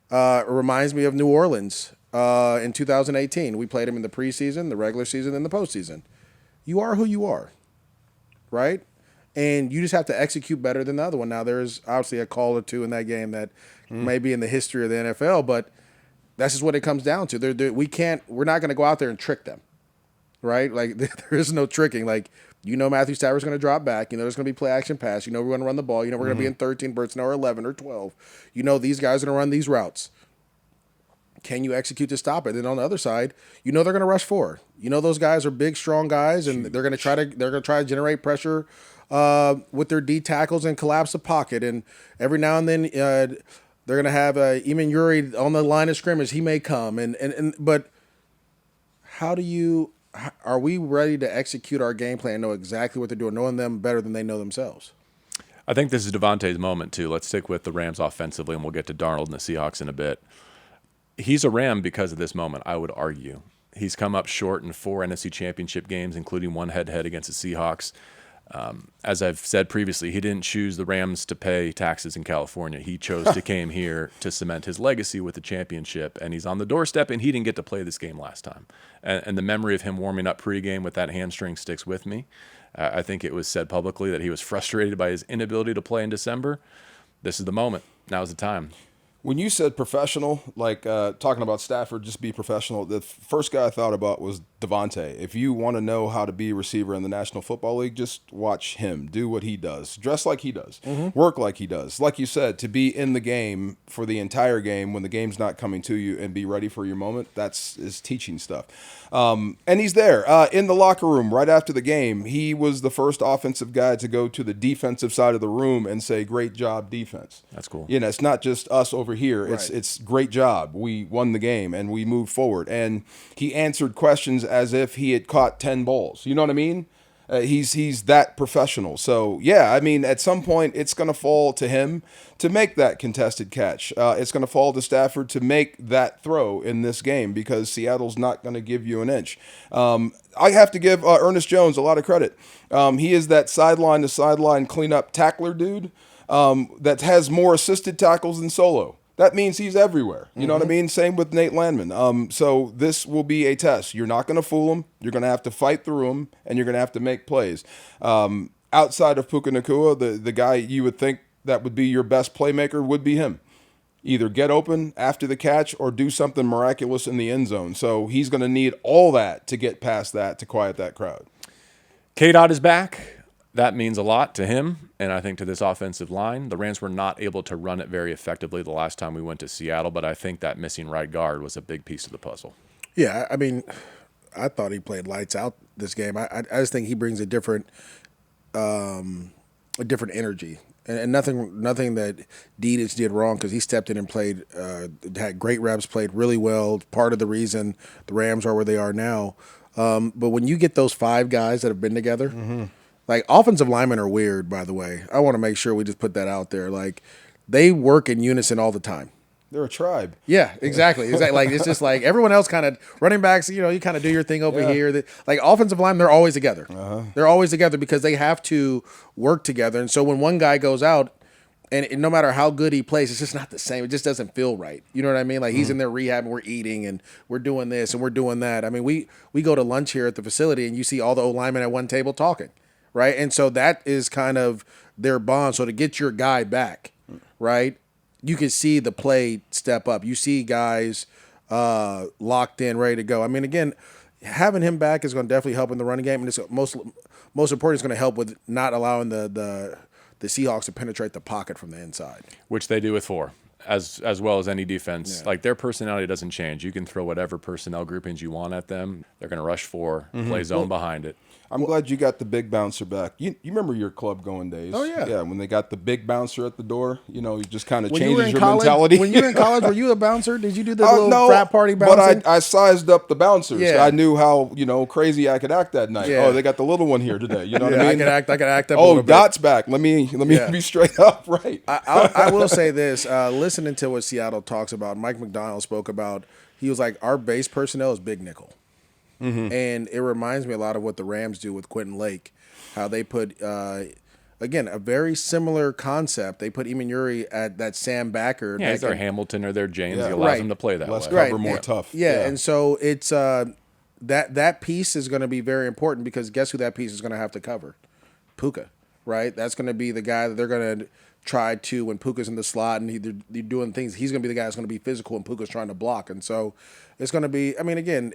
it reminds me of New Orleans in 2018. We played them in the preseason, the regular season, and the postseason. You are who you are, right? And you just have to execute better than the other one. Now, there's obviously a call or two in that game that may be in the history of the NFL, but that's just what it comes down to. We're not going to go out there and trick them, right? Like, there is no tricking. Like, Matthew Stafford's going to drop back. There's going to be play action pass. We're going to run the ball. We're going to be in 13 personnel or 11 or 12. These guys are going to run these routes. Can you execute to stop it? Then on the other side, they're going to rush forward. Those guys are big, strong guys, and they're going to try to generate pressure with their D tackles and collapse the pocket. And every now and then they're going to have Eamon Uri on the line of scrimmage. He may come. But are we ready to execute our game plan, know exactly what they're doing, knowing them better than they know themselves? I think this is Davante's moment, too. Let's stick with the Rams offensively, and we'll get to Darnold and the Seahawks in a bit. He's a Ram because of this moment, I would argue. He's come up short in 4 NFC Championship games, including one head-to-head against the Seahawks. As I've said previously, he didn't choose the Rams to pay taxes in California. He chose to came here to cement his legacy with the championship, and he's on the doorstep, and he didn't get to play this game last time. And the memory of him warming up pregame with that hamstring sticks with me. I think it was said publicly that he was frustrated by his inability to play in December. This is the moment. Now's the time. When you said professional, like talking about Stafford, just be professional, the first guy I thought about was Davante. If you want to know how to be a receiver in the National Football League, just watch him. Do what he does. Dress like he does. Mm-hmm. Work like he does. Like you said, to be in the game for the entire game when the game's not coming to you and be ready for your moment, is teaching stuff. And he's there in the locker room right after the game. He was the first offensive guy to go to the defensive side of the room and say, "Great job, defense." That's cool. It's not just us over here. Right. It's great job. We won the game and we moved forward. And he answered questions as if he had caught 10 balls. You know what I mean? He's that professional. So, yeah, I mean, at some point it's going to fall to him to make that contested catch. It's going to fall to Stafford to make that throw in this game because Seattle's not going to give you an inch. I have to give Ernest Jones a lot of credit. He is that sideline-to-sideline cleanup tackler dude that has more assisted tackles than solo. That means he's everywhere. You know what I mean? Same with Nate Landman. So this will be a test. You're not going to fool him. You're going to have to fight through him, and you're going to have to make plays. Outside of Puka Nacua, the guy you would think that would be your best playmaker would be him. Either get open after the catch or do something miraculous in the end zone. So he's going to need all that to get past that to quiet that crowd. K-Dot is back. That means a lot to him, and I think to this offensive line. The Rams were not able to run it very effectively the last time we went to Seattle, but I think that missing right guard was a big piece of the puzzle. Yeah, I mean, I thought he played lights out this game. I just think he brings a different energy, and nothing that Dedes did wrong because he stepped in and played, had great reps, played really well. Part of the reason the Rams are where they are now. But when you get those 5 guys that have been together. Mm-hmm. Like, offensive linemen are weird, by the way. I want to make sure we just put that out there. Like, they work in unison all the time. They're a tribe. Yeah, exactly. Like, it's just like everyone else kind of running backs, you kind of do your thing over here. Like, offensive linemen, they're always together. Uh-huh. They're always together because they have to work together. And so when one guy goes out, and no matter how good he plays, it's just not the same. It just doesn't feel right. You know what I mean? Like, he's in there rehab and we're eating and we're doing this and we're doing that. I mean, we go to lunch here at the facility and you see all the O-linemen at one table talking. Right. And so that is kind of their bond. So to get your guy back, right, you can see the play step up. You see guys locked in, ready to go. I mean, again, having him back is going to definitely help in the running game, and it's most important, it's going to help with not allowing the Seahawks to penetrate the pocket from the inside, which they do with Farr. As well as any defense. Yeah. Like, their personality doesn't change. You can throw whatever personnel groupings you want at them. They're going to rush for, play zone behind it. I'm glad you got the big bouncer back. You remember your club going days? Oh, yeah. Yeah, when they got the big bouncer at the door, you just kind of changes your mentality. When you were in college, were you a bouncer? Did you do the little frat party bouncing? But I sized up the bouncers. Yeah. I knew how, crazy I could act that night. Yeah. Oh, they got the little one here today. You know what I mean? I could act up a little bit. Dot's back. Let me be straight up, right? I will say this. Listening to what Seattle talks about, Mike McDonald spoke about, he was like, our base personnel is big nickel. Mm-hmm. And it reminds me a lot of what the Rams do with Quentin Lake, how they put, again, a very similar concept. They put Emanuele at that Sam backer. Yeah, their Hamilton or their James. He allows them to play that less way. Cover, more tough. Yeah, and so it's that piece is going to be very important because guess who that piece is going to have to cover? Puka, right? That's going to be the guy that they're going to try to when Puka's in the slot and they're doing things. He's going to be the guy that's going to be physical and Puka's trying to block. And so it's going to be, I mean, again,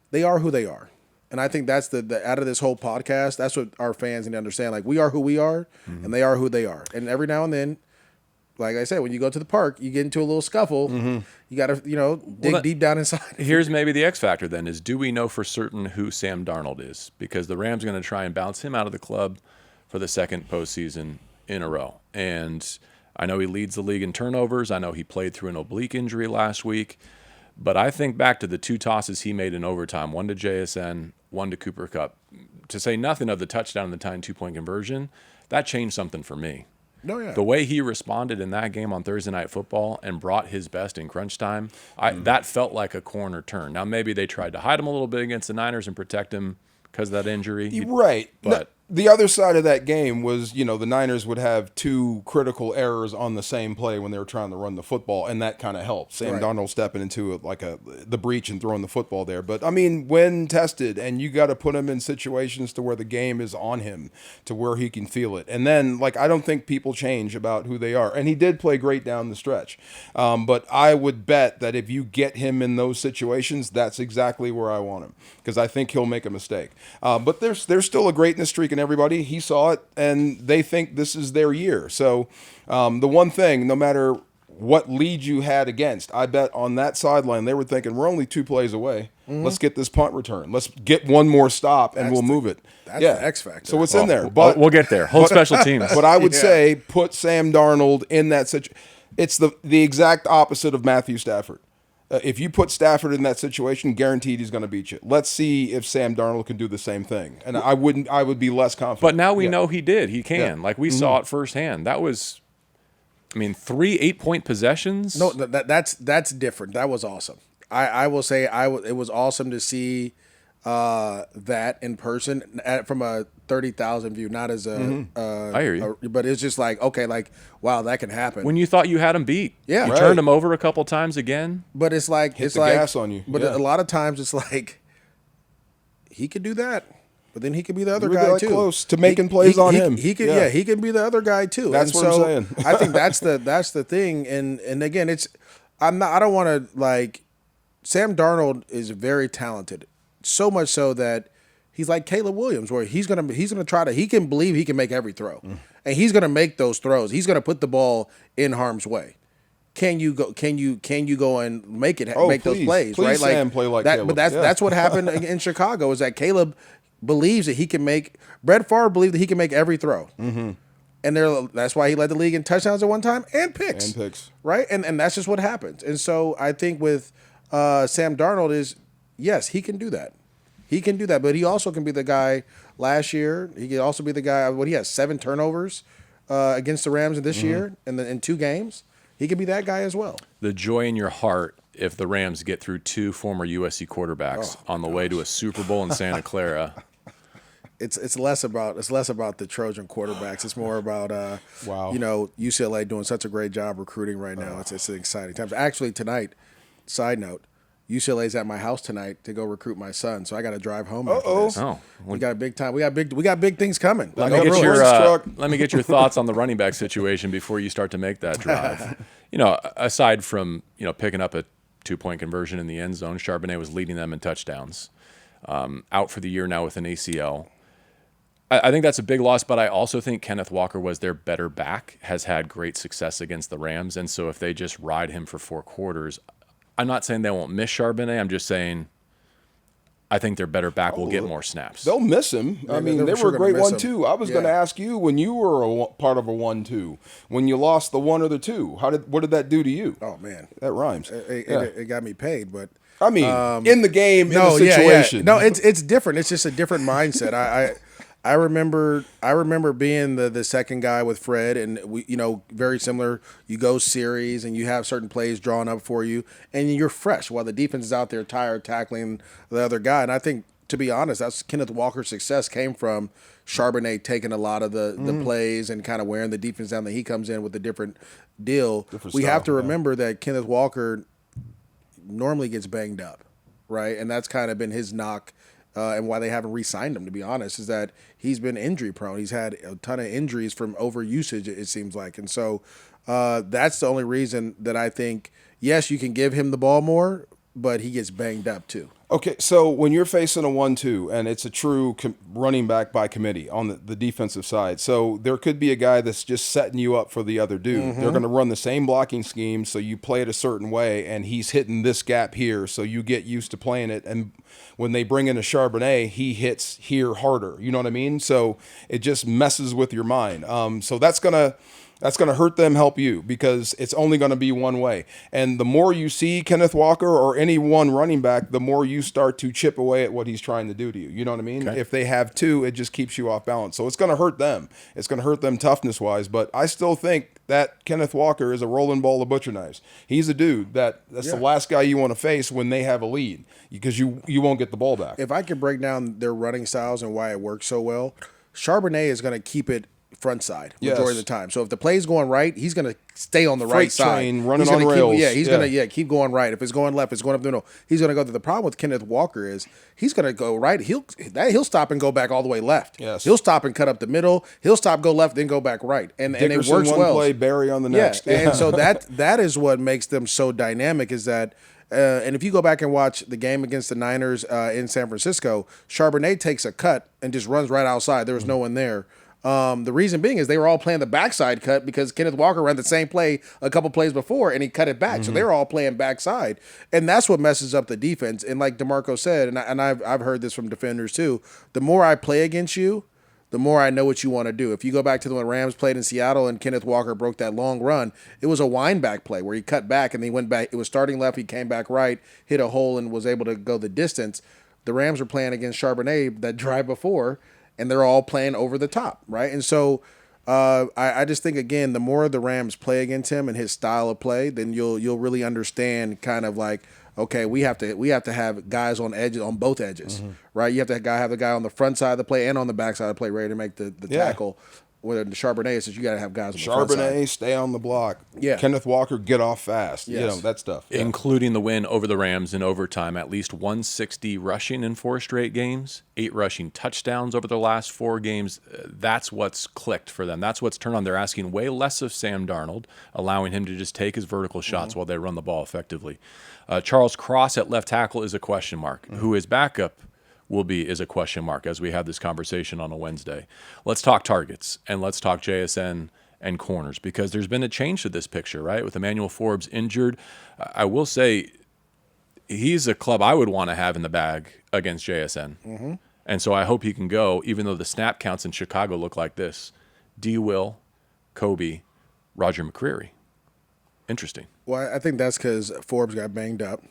they are who they are. And I think that's the out of this whole podcast, that's what our fans need to understand. Like, we are who we are, and they are who they are. And every now and then, like I said, when you go to the park, you get into a little scuffle. You got to, dig deep down inside. Here's maybe the X factor then is, do we know for certain who Sam Darnold is? Because the Rams are going to try and bounce him out of the club for the second postseason in a row. And I know he leads the league in turnovers. I know he played through an oblique injury last week. But I think back to the two tosses he made in overtime, one to JSN, one to Cooper Kupp. To say nothing of the touchdown and the tying 2-point conversion, that changed something for me. Oh, yeah. The way he responded in that game on Thursday Night Football and brought his best in crunch time, that felt like a corner turn. Now, maybe they tried to hide him a little bit against the Niners and protect him because of that injury. Right. But the other side of that game was, the Niners would have two critical errors on the same play when they were trying to run the football, and that kind of helped. Sam Darnold stepping into the breach and throwing the football there. But, I mean, when tested, and you got to put him in situations to where the game is on him, to where he can feel it. And then, I don't think people change about who they are. And he did play great down the stretch. But I would bet that if you get him in those situations, that's exactly where I want him, because I think he'll make a mistake. But there's still a greatness streak in everybody. He saw it, and they think this is their year. So the one thing, no matter what lead you had against, I bet on that sideline they were thinking, we're only 2 plays away. Let's get this punt return. Let's get one more stop, and we'll move it. That's the X factor. So it's in there. But we'll get there. Whole special teams. But I would say put Sam Darnold in that situation. It's the exact opposite of Matthew Stafford. If you put Stafford in that situation, guaranteed he's going to beat you. Let's see if Sam Darnold can do the same thing. And I would be less confident. But now we know he did. He can. We saw it firsthand. That was, 3 8-point possessions. No, that's different. That was awesome. I will say it was awesome to see that in person from a 30,000 view, not as a. I hear you. But it's just wow, that can happen. When you thought you had him beat, yeah, you turned him over a couple times again. But it's like hit the gas on you. But a lot of times it's like he could do that, but then he could be the other guy too. Close to making plays on him. He could, he can be the other guy too. That's what I'm saying. I think that's the thing. And again, I don't want to Sam Darnold is very talented. So much so that he's like Caleb Williams, where he's gonna try to. He can believe he can make every throw, and he's gonna make those throws. He's gonna put the ball in harm's way. Can you go and make those plays? Please, right, Sam, play like that. Caleb. But that's what happened in Chicago. Is that Caleb believes that he can make. Brett Farr believed that he can make every throw, and that's why he led the league in touchdowns at one time and picks. Right, and that's just what happens. And so I think with Sam Darnold is. Yes, he can do that. He can do that, but he also can be the guy last year. He can also be the guy, he has 7 turnovers against the Rams in this year in 2 games. He could be that guy as well. The joy in your heart if the Rams get through 2 former USC quarterbacks on the way to a Super Bowl in Santa Clara. It's less about the Trojan quarterbacks. It's more about UCLA doing such a great job recruiting right now. It's an exciting time. Actually, tonight, side note, UCLA's at my house tonight to go recruit my son, so I got to drive home after this. We got a big time. We got big things coming. Let me get your thoughts on the running back situation before you start to make that drive. Aside from picking up a 2-point conversion in the end zone. Charbonnet was leading them in touchdowns. Out for the year now with an ACL. I think that's a big loss, but I also think Kenneth Walker was their better back, has had great success against the Rams. And so if they just ride him for 4 quarters, I'm not saying they won't miss Charbonnet. I'm just saying I think their better back will get more snaps. They'll miss him. I mean, they were a great 1-2. I was going to ask you, when you were part of a 1-2, when you lost the 1 or the 2, what did that do to you? Oh, man. That rhymes. It got me paid, but I mean, in the game, in the situation. Yeah. No, it's different. It's just a different mindset. I remember being the second guy with Fred, and we, very similar. You go series, and you have certain plays drawn up for you, and you're fresh while the defense is out there tired tackling the other guy. And I think, to be honest, that's Kenneth Walker's success came from Charbonnet taking a lot of the plays and kind of wearing the defense down. That he comes in with a different deal. We have to remember that Kenneth Walker normally gets banged up, right? And that's kind of been his knock. And why they haven't re-signed him, to be honest, is that he's been injury prone. He's had a ton of injuries from overusage, it seems like. And so that's the only reason that I think, yes, you can give him the ball more, but he gets banged up too. Okay, so when you're facing a 1-2 and it's a true running back by committee on the defensive side, so there could be a guy that's just setting you up for the other dude. They're going to run the same blocking scheme, so you play it a certain way, and he's hitting this gap here, so you get used to playing it. And when they bring in a Charbonnet, he hits here harder. You know what I mean? So it just messes with your mind. So that's going to hurt them, help you, because it's only going to be one way. And the more you see Kenneth Walker or any one running back, the more you start to chip away at what he's trying to do to you. You know what I mean? Okay. If they have 2, it just keeps you off balance. So it's going to hurt them. It's going to hurt them toughness-wise. But I still think that Kenneth Walker is a rolling ball of butcher knives. He's a dude that's the last guy you want to face when they have a lead, because you won't get the ball back. If I could break down their running styles and why it works so well, Charbonnet is going to keep it front side majority of the time. So if the play's going right, he's going to stay on the right side. Running on rails. He's going to keep going right. If it's going left, it's going up the middle. He's going to go to the problem with Kenneth Walker is he's going to go right. He'll stop and go back all the way left. Yes. He'll stop and cut up the middle. He'll stop, go left, then go back right. And it works one well. Play, Barry on the next. Yeah. And so that is what makes them so dynamic is that and if you go back and watch the game against the Niners in San Francisco, Charbonnet takes a cut and just runs right outside. There was no one there. The reason being is they were all playing the backside cut because Kenneth Walker ran the same play a couple plays before and he cut it back. So they were all playing backside. And that's what messes up the defense. And like DeMarco said, and I've heard this from defenders too, the more I play against you, the more I know what you want to do. If you go back to when Rams played in Seattle and Kenneth Walker broke that long run, it was a wind back play where he cut back and he went back. It was starting left, he came back right, hit a hole and was able to go the distance. The Rams were playing against Charbonnet that drive before, and they're all playing over the top, right? And so I just think, again, the more the Rams play against him and his style of play, then you'll really understand kind of like, okay, we have to have guys on edges, on both edges, right? You have to have the guy on the front side of the play and on the back side of the play ready to make the tackle. With the Charbonnet, says you got to have guys on the front side. Charbonnet, stay on the block. Yeah. Kenneth Walker, get off fast. Yes. That stuff. Yeah. Including the win over the Rams in overtime, at least 160 rushing in 4 straight games, 8 rushing touchdowns over the last 4 games. That's what's clicked for them. That's what's turned on. They're asking way less of Sam Darnold, allowing him to just take his vertical shots while they run the ball effectively. Charles Cross at left tackle is a question mark. Who his backup will be is a question mark as we have this conversation on a Wednesday. Let's talk targets and let's talk JSN and corners because there's been a change to this picture, right? With Emmanuel Forbes injured, I will say he's a club I would want to have in the bag against JSN. And so I hope he can go, even though the snap counts in Chicago look like this. D. Will, Kobe, Roger McCreary. Interesting. Well, I think that's because Forbes got banged up.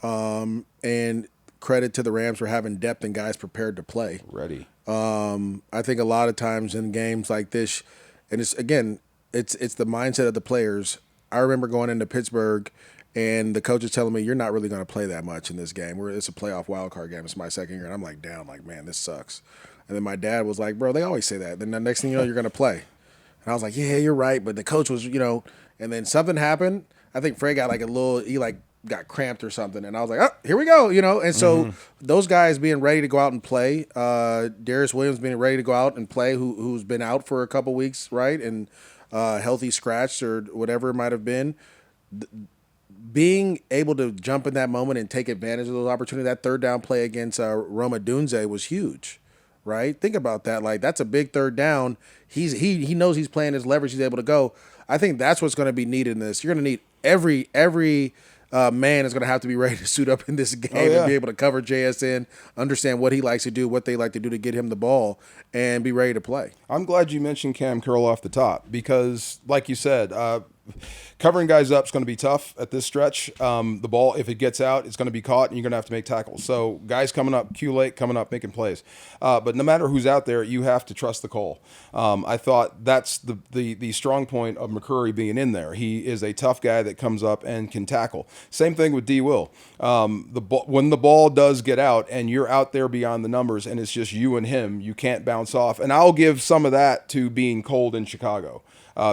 And credit to the Rams for having depth and guys prepared to play. Ready. I think a lot of times in games like this, and it's the mindset of the players. I remember going into Pittsburgh and the coach is telling me, you're not really going to play that much in this game. It's a playoff wild card game. It's my second year. And I'm like down, like, man, this sucks. And then my dad was like, bro, they always say that. Then the next thing you know, you're going to play. And I was like, yeah, you're right. But the coach was, and then something happened. I think Fred got got cramped or something. And I was like, oh, here we go, And so those guys being ready to go out and play, Darius Williams being ready to go out and play, who's been out for a couple weeks, right? And healthy scratched or whatever it might have been. being able to jump in that moment and take advantage of those opportunities, that third down play against Roma Dunze was huge, right? Think about that. Like, that's a big third down. He knows he's playing his leverage. He's able to go. I think that's what's going to be needed in this. You're going to need every man is going to have to be ready to suit up in this game and be able to cover JSN, understand what he likes to do, what they like to do to get him the ball, and be ready to play. I'm glad you mentioned Cam Curl off the top because, like you said, covering guys up is going to be tough at this stretch. The ball, if it gets out, it's going to be caught, and you're going to have to make tackles. So guys coming up, Q-Lake coming up, making plays. But no matter who's out there, you have to trust the call. I thought that's the strong point of McCurry being in there. He is a tough guy that comes up and can tackle. Same thing with D. Will. When the ball does get out and you're out there beyond the numbers and it's just you and him, you can't bounce off. And I'll give some of that to being cold in Chicago.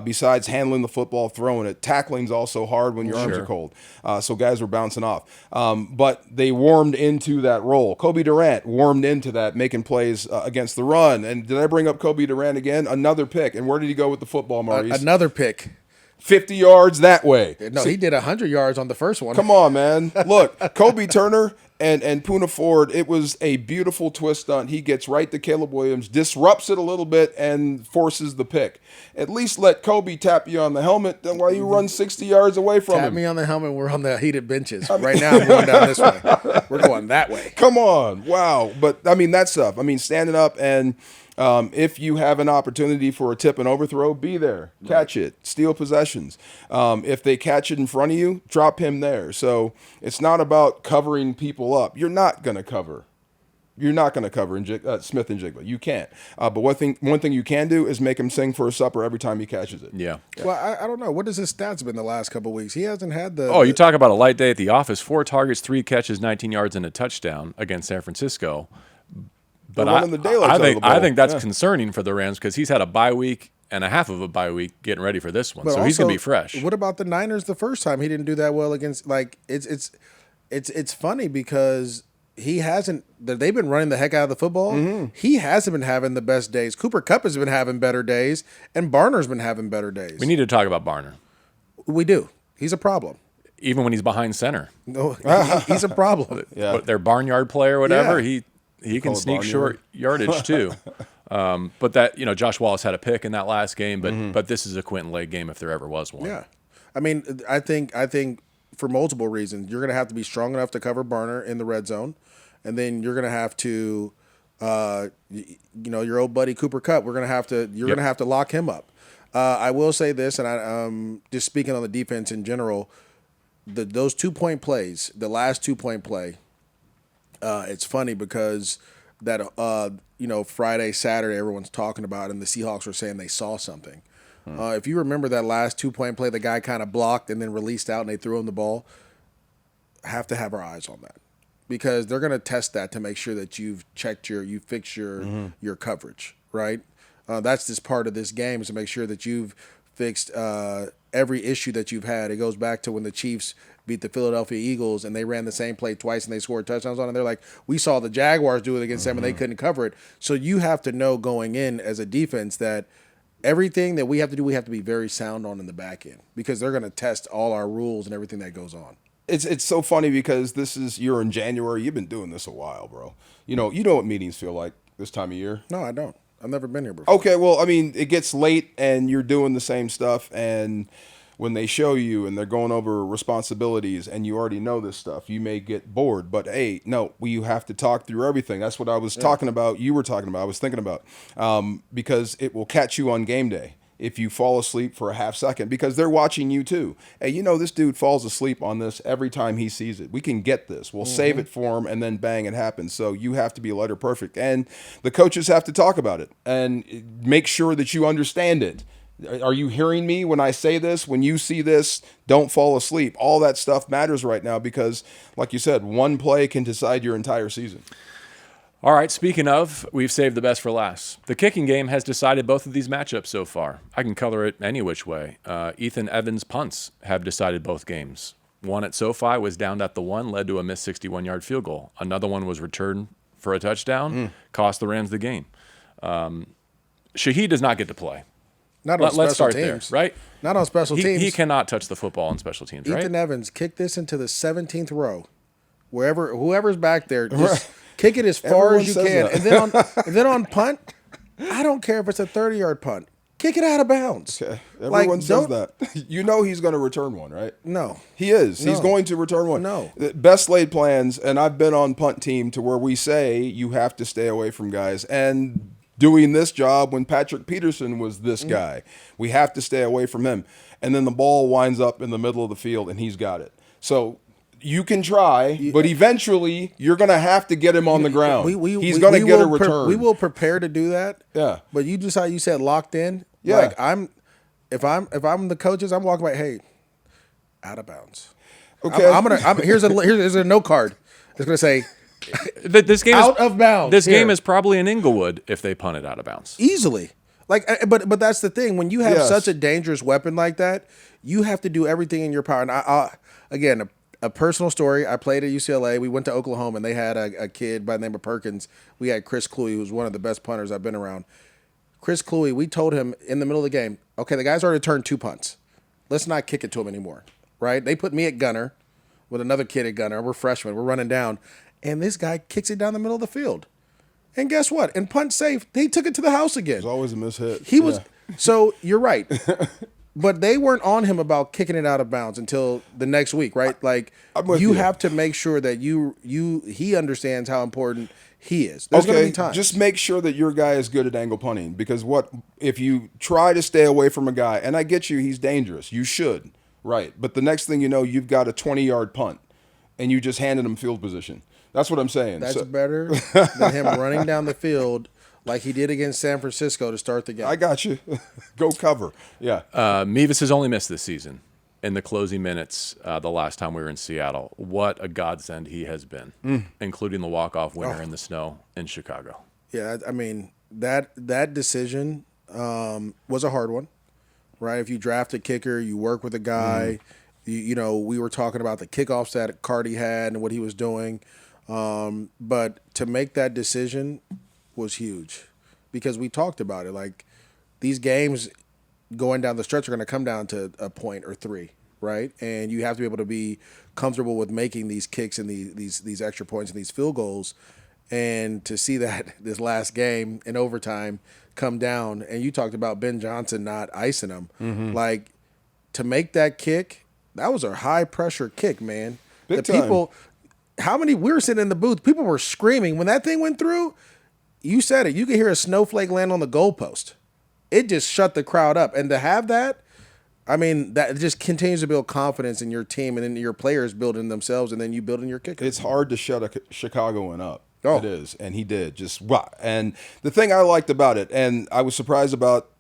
Besides handling the football, throwing it, tackling's also hard when your arms are cold. So guys were bouncing off. But they warmed into that role. Kobe Durant warmed into that, making plays against the run. And did I bring up Kobe Durant again? Another pick. And where did he go with the football, Maurice? Another pick. 50 yards that way. No, he did 100 yards on the first one. Come on, man. Look, Kobe Turner and Poona Ford, it was a beautiful twist stunt. He gets right to Caleb Williams, disrupts it a little bit, and forces the pick. At least let Kobe tap you on the helmet while you run 60 yards away from him. Tap me on the helmet. We're on the heated benches. Right now, I'm going down this way. We're going that way. Come on. Wow. But, I mean, that stuff. I mean, standing up and if you have an opportunity for a tip and overthrow, be there. Catch it. Steal possessions. If they catch it in front of you, drop him there. So it's not about covering people up. You're not going to cover. You're not going to cover Smith and Jigba. You can't. But one thing you can do is make him sing for a supper every time he catches it. Yeah. Well, I don't know. What has his stats been the last couple of weeks? He hasn't had the. Oh, you talk about a light day at the office. 4 targets, 3 catches, 19 yards, and a touchdown against San Francisco. But I think that's concerning for the Rams because he's had a bye week and a half of a bye week getting ready for this one. But so he's going to be fresh. What about the Niners the first time? He didn't do that well against, like, it's funny because he hasn't, they've been running the heck out of the football. Mm-hmm. He hasn't been having the best days. Cooper Kupp has been having better days, and Barner's been having better days. We need to talk about Barner. We do. He's a problem. Even when he's behind center. No, he's a problem. But their barnyard play or whatever, he can sneak short yardage too. But that, Josh Wallace had a pick in that last game, but this is a Quentin Lake game if there ever was one. Yeah. I mean, I think for multiple reasons, you're going to have to be strong enough to cover Barner in the red zone, and then you're going to have to, your old buddy Cooper Kupp, you're going to have to lock him up. I will say this, and I just speaking on the defense in general, those 2-point plays, the last 2-point play. It's funny because that Friday, Saturday, everyone's talking about it, and the Seahawks were saying they saw something. If you remember that last 2-point play, the guy kind of blocked and then released out and they threw him the ball, have to have our eyes on that because they're going to test that to make sure that you've fixed your coverage, right? That's just part of this game is to make sure that you've fixed every issue that you've had. It goes back to when the Chiefs beat the Philadelphia Eagles and they ran the same play twice and they scored touchdowns on it. And they're like, we saw the Jaguars do it against them and they couldn't cover it. So you have to know going in as a defense that everything that we have to do, we have to be very sound on in the back end because they're going to test all our rules and everything that goes on. It's so funny because you're in January. You've been doing this a while, bro. You know what meetings feel like this time of year? No, I don't. I've never been here before. Okay, well, I mean, it gets late and you're doing the same stuff, and when they show you and they're going over responsibilities and you already know this stuff, you may get bored. But, hey, no, you have to talk through everything. That's what I was talking about. You were talking about. I was thinking about because it will catch you on game day if you fall asleep for a half second because they're watching you too. Hey, this dude falls asleep on this every time he sees it. We can get this. We'll save it for him, and then bang, it happens. So you have to be letter perfect. And the coaches have to talk about it and make sure that you understand it. Are you hearing me when I say this? When you see this, don't fall asleep. All that stuff matters right now because, like you said, one play can decide your entire season. All right, speaking of, we've saved the best for last. The kicking game has decided both of these matchups so far. I can color it any which way. Ethan Evans' punts have decided both games. One at SoFi was downed at the 1, led to a missed 61-yard field goal. Another one was returned for a touchdown, cost the Rams the game. Shaheed does not get to play. Not on Let's special start there, teams. right? Not on special teams. He cannot touch the football on special teams, right? Ethan Evans, kick this into the 17th row. Whoever's back there, just kick it as far as you can. And then on punt, I don't care if it's a 30-yard punt. Kick it out of bounds. Okay. Everyone says that. You know he's going to return one, right? No. He is. No. He's going to return one. No. The best laid plans, and I've been on punt team to where we say you have to stay away from guys. And doing this job when Patrick Peterson was this guy, we have to stay away from him. And then the ball winds up in the middle of the field, and he's got it. So you can try, but eventually you're going to have to get him on the ground. He's going to get a return. We will prepare to do that. Yeah. But you just how you said locked in. Yeah. Like if I'm the coaches, I'm walking by. Hey, out of bounds. Okay. Here's a note card. It's gonna say This game out of bounds. This game is probably in Inglewood if they punt it out of bounds. Easily. Like, but that's the thing. When you have Yes. such a dangerous weapon like that, you have to do everything in your power. And again, a personal story. I played at UCLA. We went to Oklahoma, and they had a kid by the name of Perkins. We had Chris Cluey, who was one of the best punters I've been around. Chris Cluey, we told him in the middle of the game, okay, the guy's already turned 2 punts. Let's not kick it to him anymore, right? They put me at gunner with another kid at gunner. We're freshmen. We're running down. And this guy kicks it down the middle of the field. And guess what? In punt safe, he took it to the house again. There's always a mishit. He was so you're right. But they weren't on him about kicking it out of bounds until the next week, right? Like you have to make sure that he understands how important he is. There's going to be times. Just make sure that your guy is good at angle punting, because if you try to stay away from a guy, and I get you, he's dangerous. You should, right? But the next thing you know, you've got a 20-yard punt, and you just handed him field position. That's what I'm saying. That's better than him running down the field like he did against San Francisco to start the game. I got you. Go cover. Yeah. Mevis has only missed this season in the closing minutes the last time we were in Seattle. What a godsend he has been, including the walk-off winner in the snow in Chicago. Yeah, I mean, that decision was a hard one, right? If you draft a kicker, you work with a guy. You know, we were talking about the kickoffs that Cardi had and what he was doing. But to make that decision was huge because we talked about it. Like, these games going down the stretch are going to come down to a point or 3, right? And you have to be able to be comfortable with making these kicks and these extra points and these field goals. And to see that this last game in overtime come down, and you talked about Ben Johnson not icing him. Like, to make that kick, that was a high-pressure kick, man. Big time. People, we were sitting in the booth, people were screaming. When that thing went through, you said it. You could hear a snowflake land on the goalpost. It just shut the crowd up. And to have that, I mean, that just continues to build confidence in your team, and then your players building themselves, and then you building your kicker. It's hard to shut a Chicagoan up. Oh. It is, and he did. Just wow. And the thing I liked about it, and I was surprised about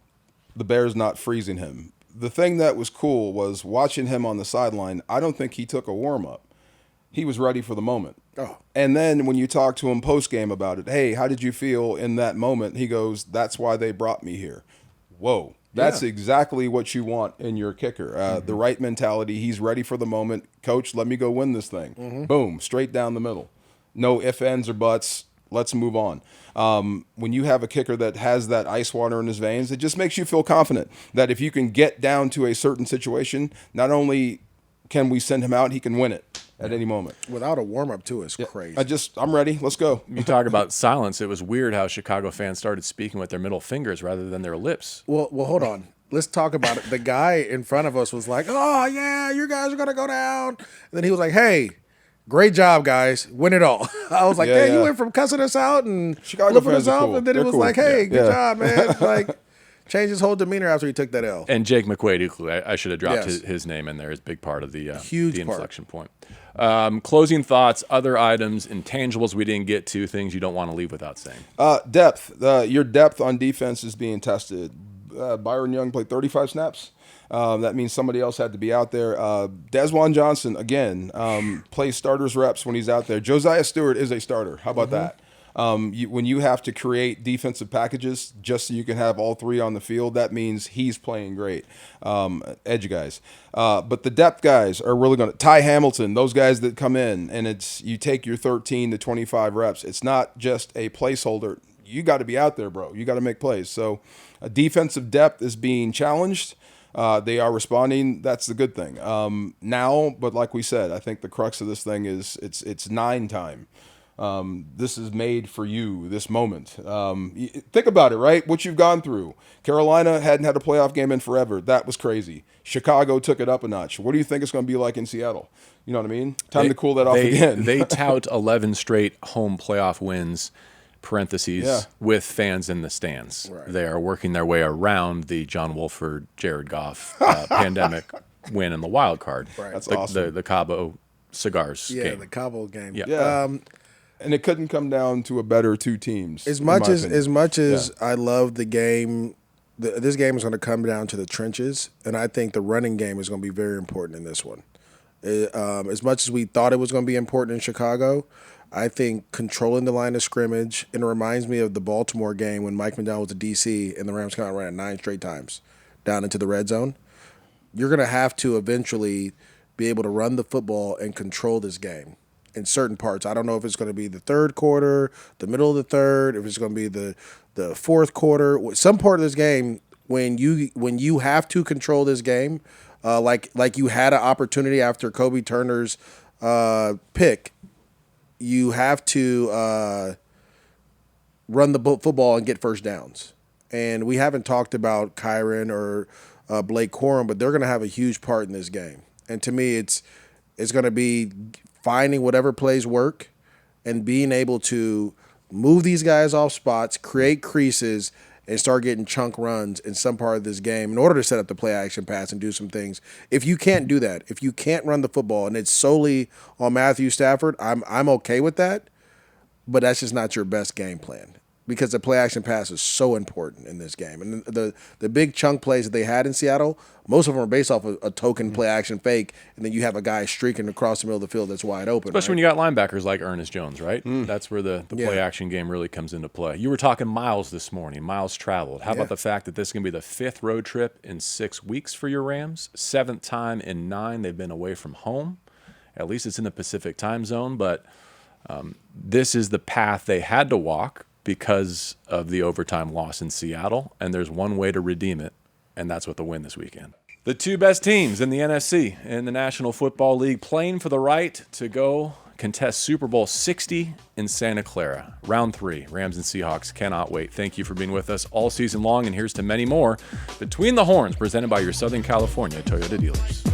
the Bears not freezing him. The thing that was cool was watching him on the sideline. I don't think he took a warm-up. He was ready for the moment. Oh. And then when you talk to him post-game about it, hey, how did you feel in that moment? He goes, that's why they brought me here. Whoa. That's exactly what you want in your kicker. The right mentality. He's ready for the moment. Coach, let me go win this thing. Boom, straight down the middle. No ifs, ands, or buts. Let's move on. When you have a kicker that has that ice water in his veins, it just makes you feel confident that if you can get down to a certain situation, not only can we send him out, he can win it at any moment. Without a warm-up, too, is crazy. I'm ready. Let's go. You talk about silence. It was weird how Chicago fans started speaking with their middle fingers rather than their lips. Well, hold on. Let's talk about it. The guy in front of us was like, oh, yeah, you guys are going to go down. And then he was like, hey, great job, guys. Win it all. I was like, you went from cussing us out and Chicago flipping us fans are off, cool. and then They're it was cool. like, hey, good Yeah. job, man. Like, changed his whole demeanor after he took that L. And Jake McQuaid, equally. I should have dropped Yes. his name in there as a big part of the Huge the part. inflection point. Closing thoughts, other items, intangibles we didn't get to, things you don't want to leave without saying. Depth. Your depth on defense is being tested. Byron Young played 35 snaps. That means somebody else had to be out there. Desjuan Johnson, again, plays starters reps when he's out there. Josiah Stewart is a starter. How about that? When you have to create defensive packages just so you can have all 3 on the field, that means he's playing great. Edge guys. But the depth guys are really going to – Ty Hamilton, those guys that come in, and you take your 13 to 25 reps. It's not just a placeholder. you got to be out there, bro. You got to make plays. So defensive depth is being challenged. They are responding. That's the good thing. Now, but like we said, I think the crux of this thing is it's 9 time. This is made for you, this moment. Think about it, right? What you've gone through. Carolina hadn't had a playoff game in forever. That was crazy. Chicago took it up a notch. What do you think it's going to be like in Seattle? You know what I mean? Time to cool that off again. They tout 11 straight home playoff wins, parentheses, with fans in the stands. Right. They are working their way around the John Wolford, Jared Goff pandemic win in the wild card. Right. That's awesome. The Cabo Cigars game. Yeah, the Cabo game. Yeah. And it couldn't come down to a better 2 teams. As much as I love the game, this game is going to come down to the trenches, and I think the running game is going to be very important in this one. As much as we thought it was going to be important in Chicago, I think controlling the line of scrimmage, and it reminds me of the Baltimore game when Mike McDonald was a DC and the Rams kind of ran 9 straight times down into the red zone. You're going to have to eventually be able to run the football and control this game in certain parts. I don't know if it's going to be the third quarter, the middle of the third, if it's going to be the fourth quarter. Some part of this game, when you have to control this game, like you had an opportunity after Kobe Turner's pick, you have to run the football and get first downs. And we haven't talked about Kyron or Blake Corum, but they're going to have a huge part in this game. And to me, it's going to be finding whatever plays work and being able to move these guys off spots, create creases, and start getting chunk runs in some part of this game in order to set up the play action pass and do some things. If you can't do that, if you can't run the football and it's solely on Matthew Stafford, I'm okay with that, but that's just not your best game plan because the play action pass is so important in this game. And the big chunk plays that they had in Seattle, most of them are based off of a token play action fake, and then you have a guy streaking across the middle of the field that's wide open. Especially when you got linebackers like Ernest Jones, right? That's where the play action game really comes into play. You were talking miles this morning, miles traveled. How about the fact that this is going to be the 5th road trip in 6 weeks for your Rams? 7th time in 9 they've been away from home. At least it's in the Pacific time zone, but this is the path they had to walk because of the overtime loss in Seattle, and there's one way to redeem it, and that's with the win this weekend. The 2 best teams in the NFC in the National Football League playing for the right to go contest Super Bowl 60 in Santa Clara. Round 3, Rams and Seahawks. Cannot wait. Thank you for being with us all season long, and here's to many more. Between the Horns, presented by your Southern California Toyota dealers.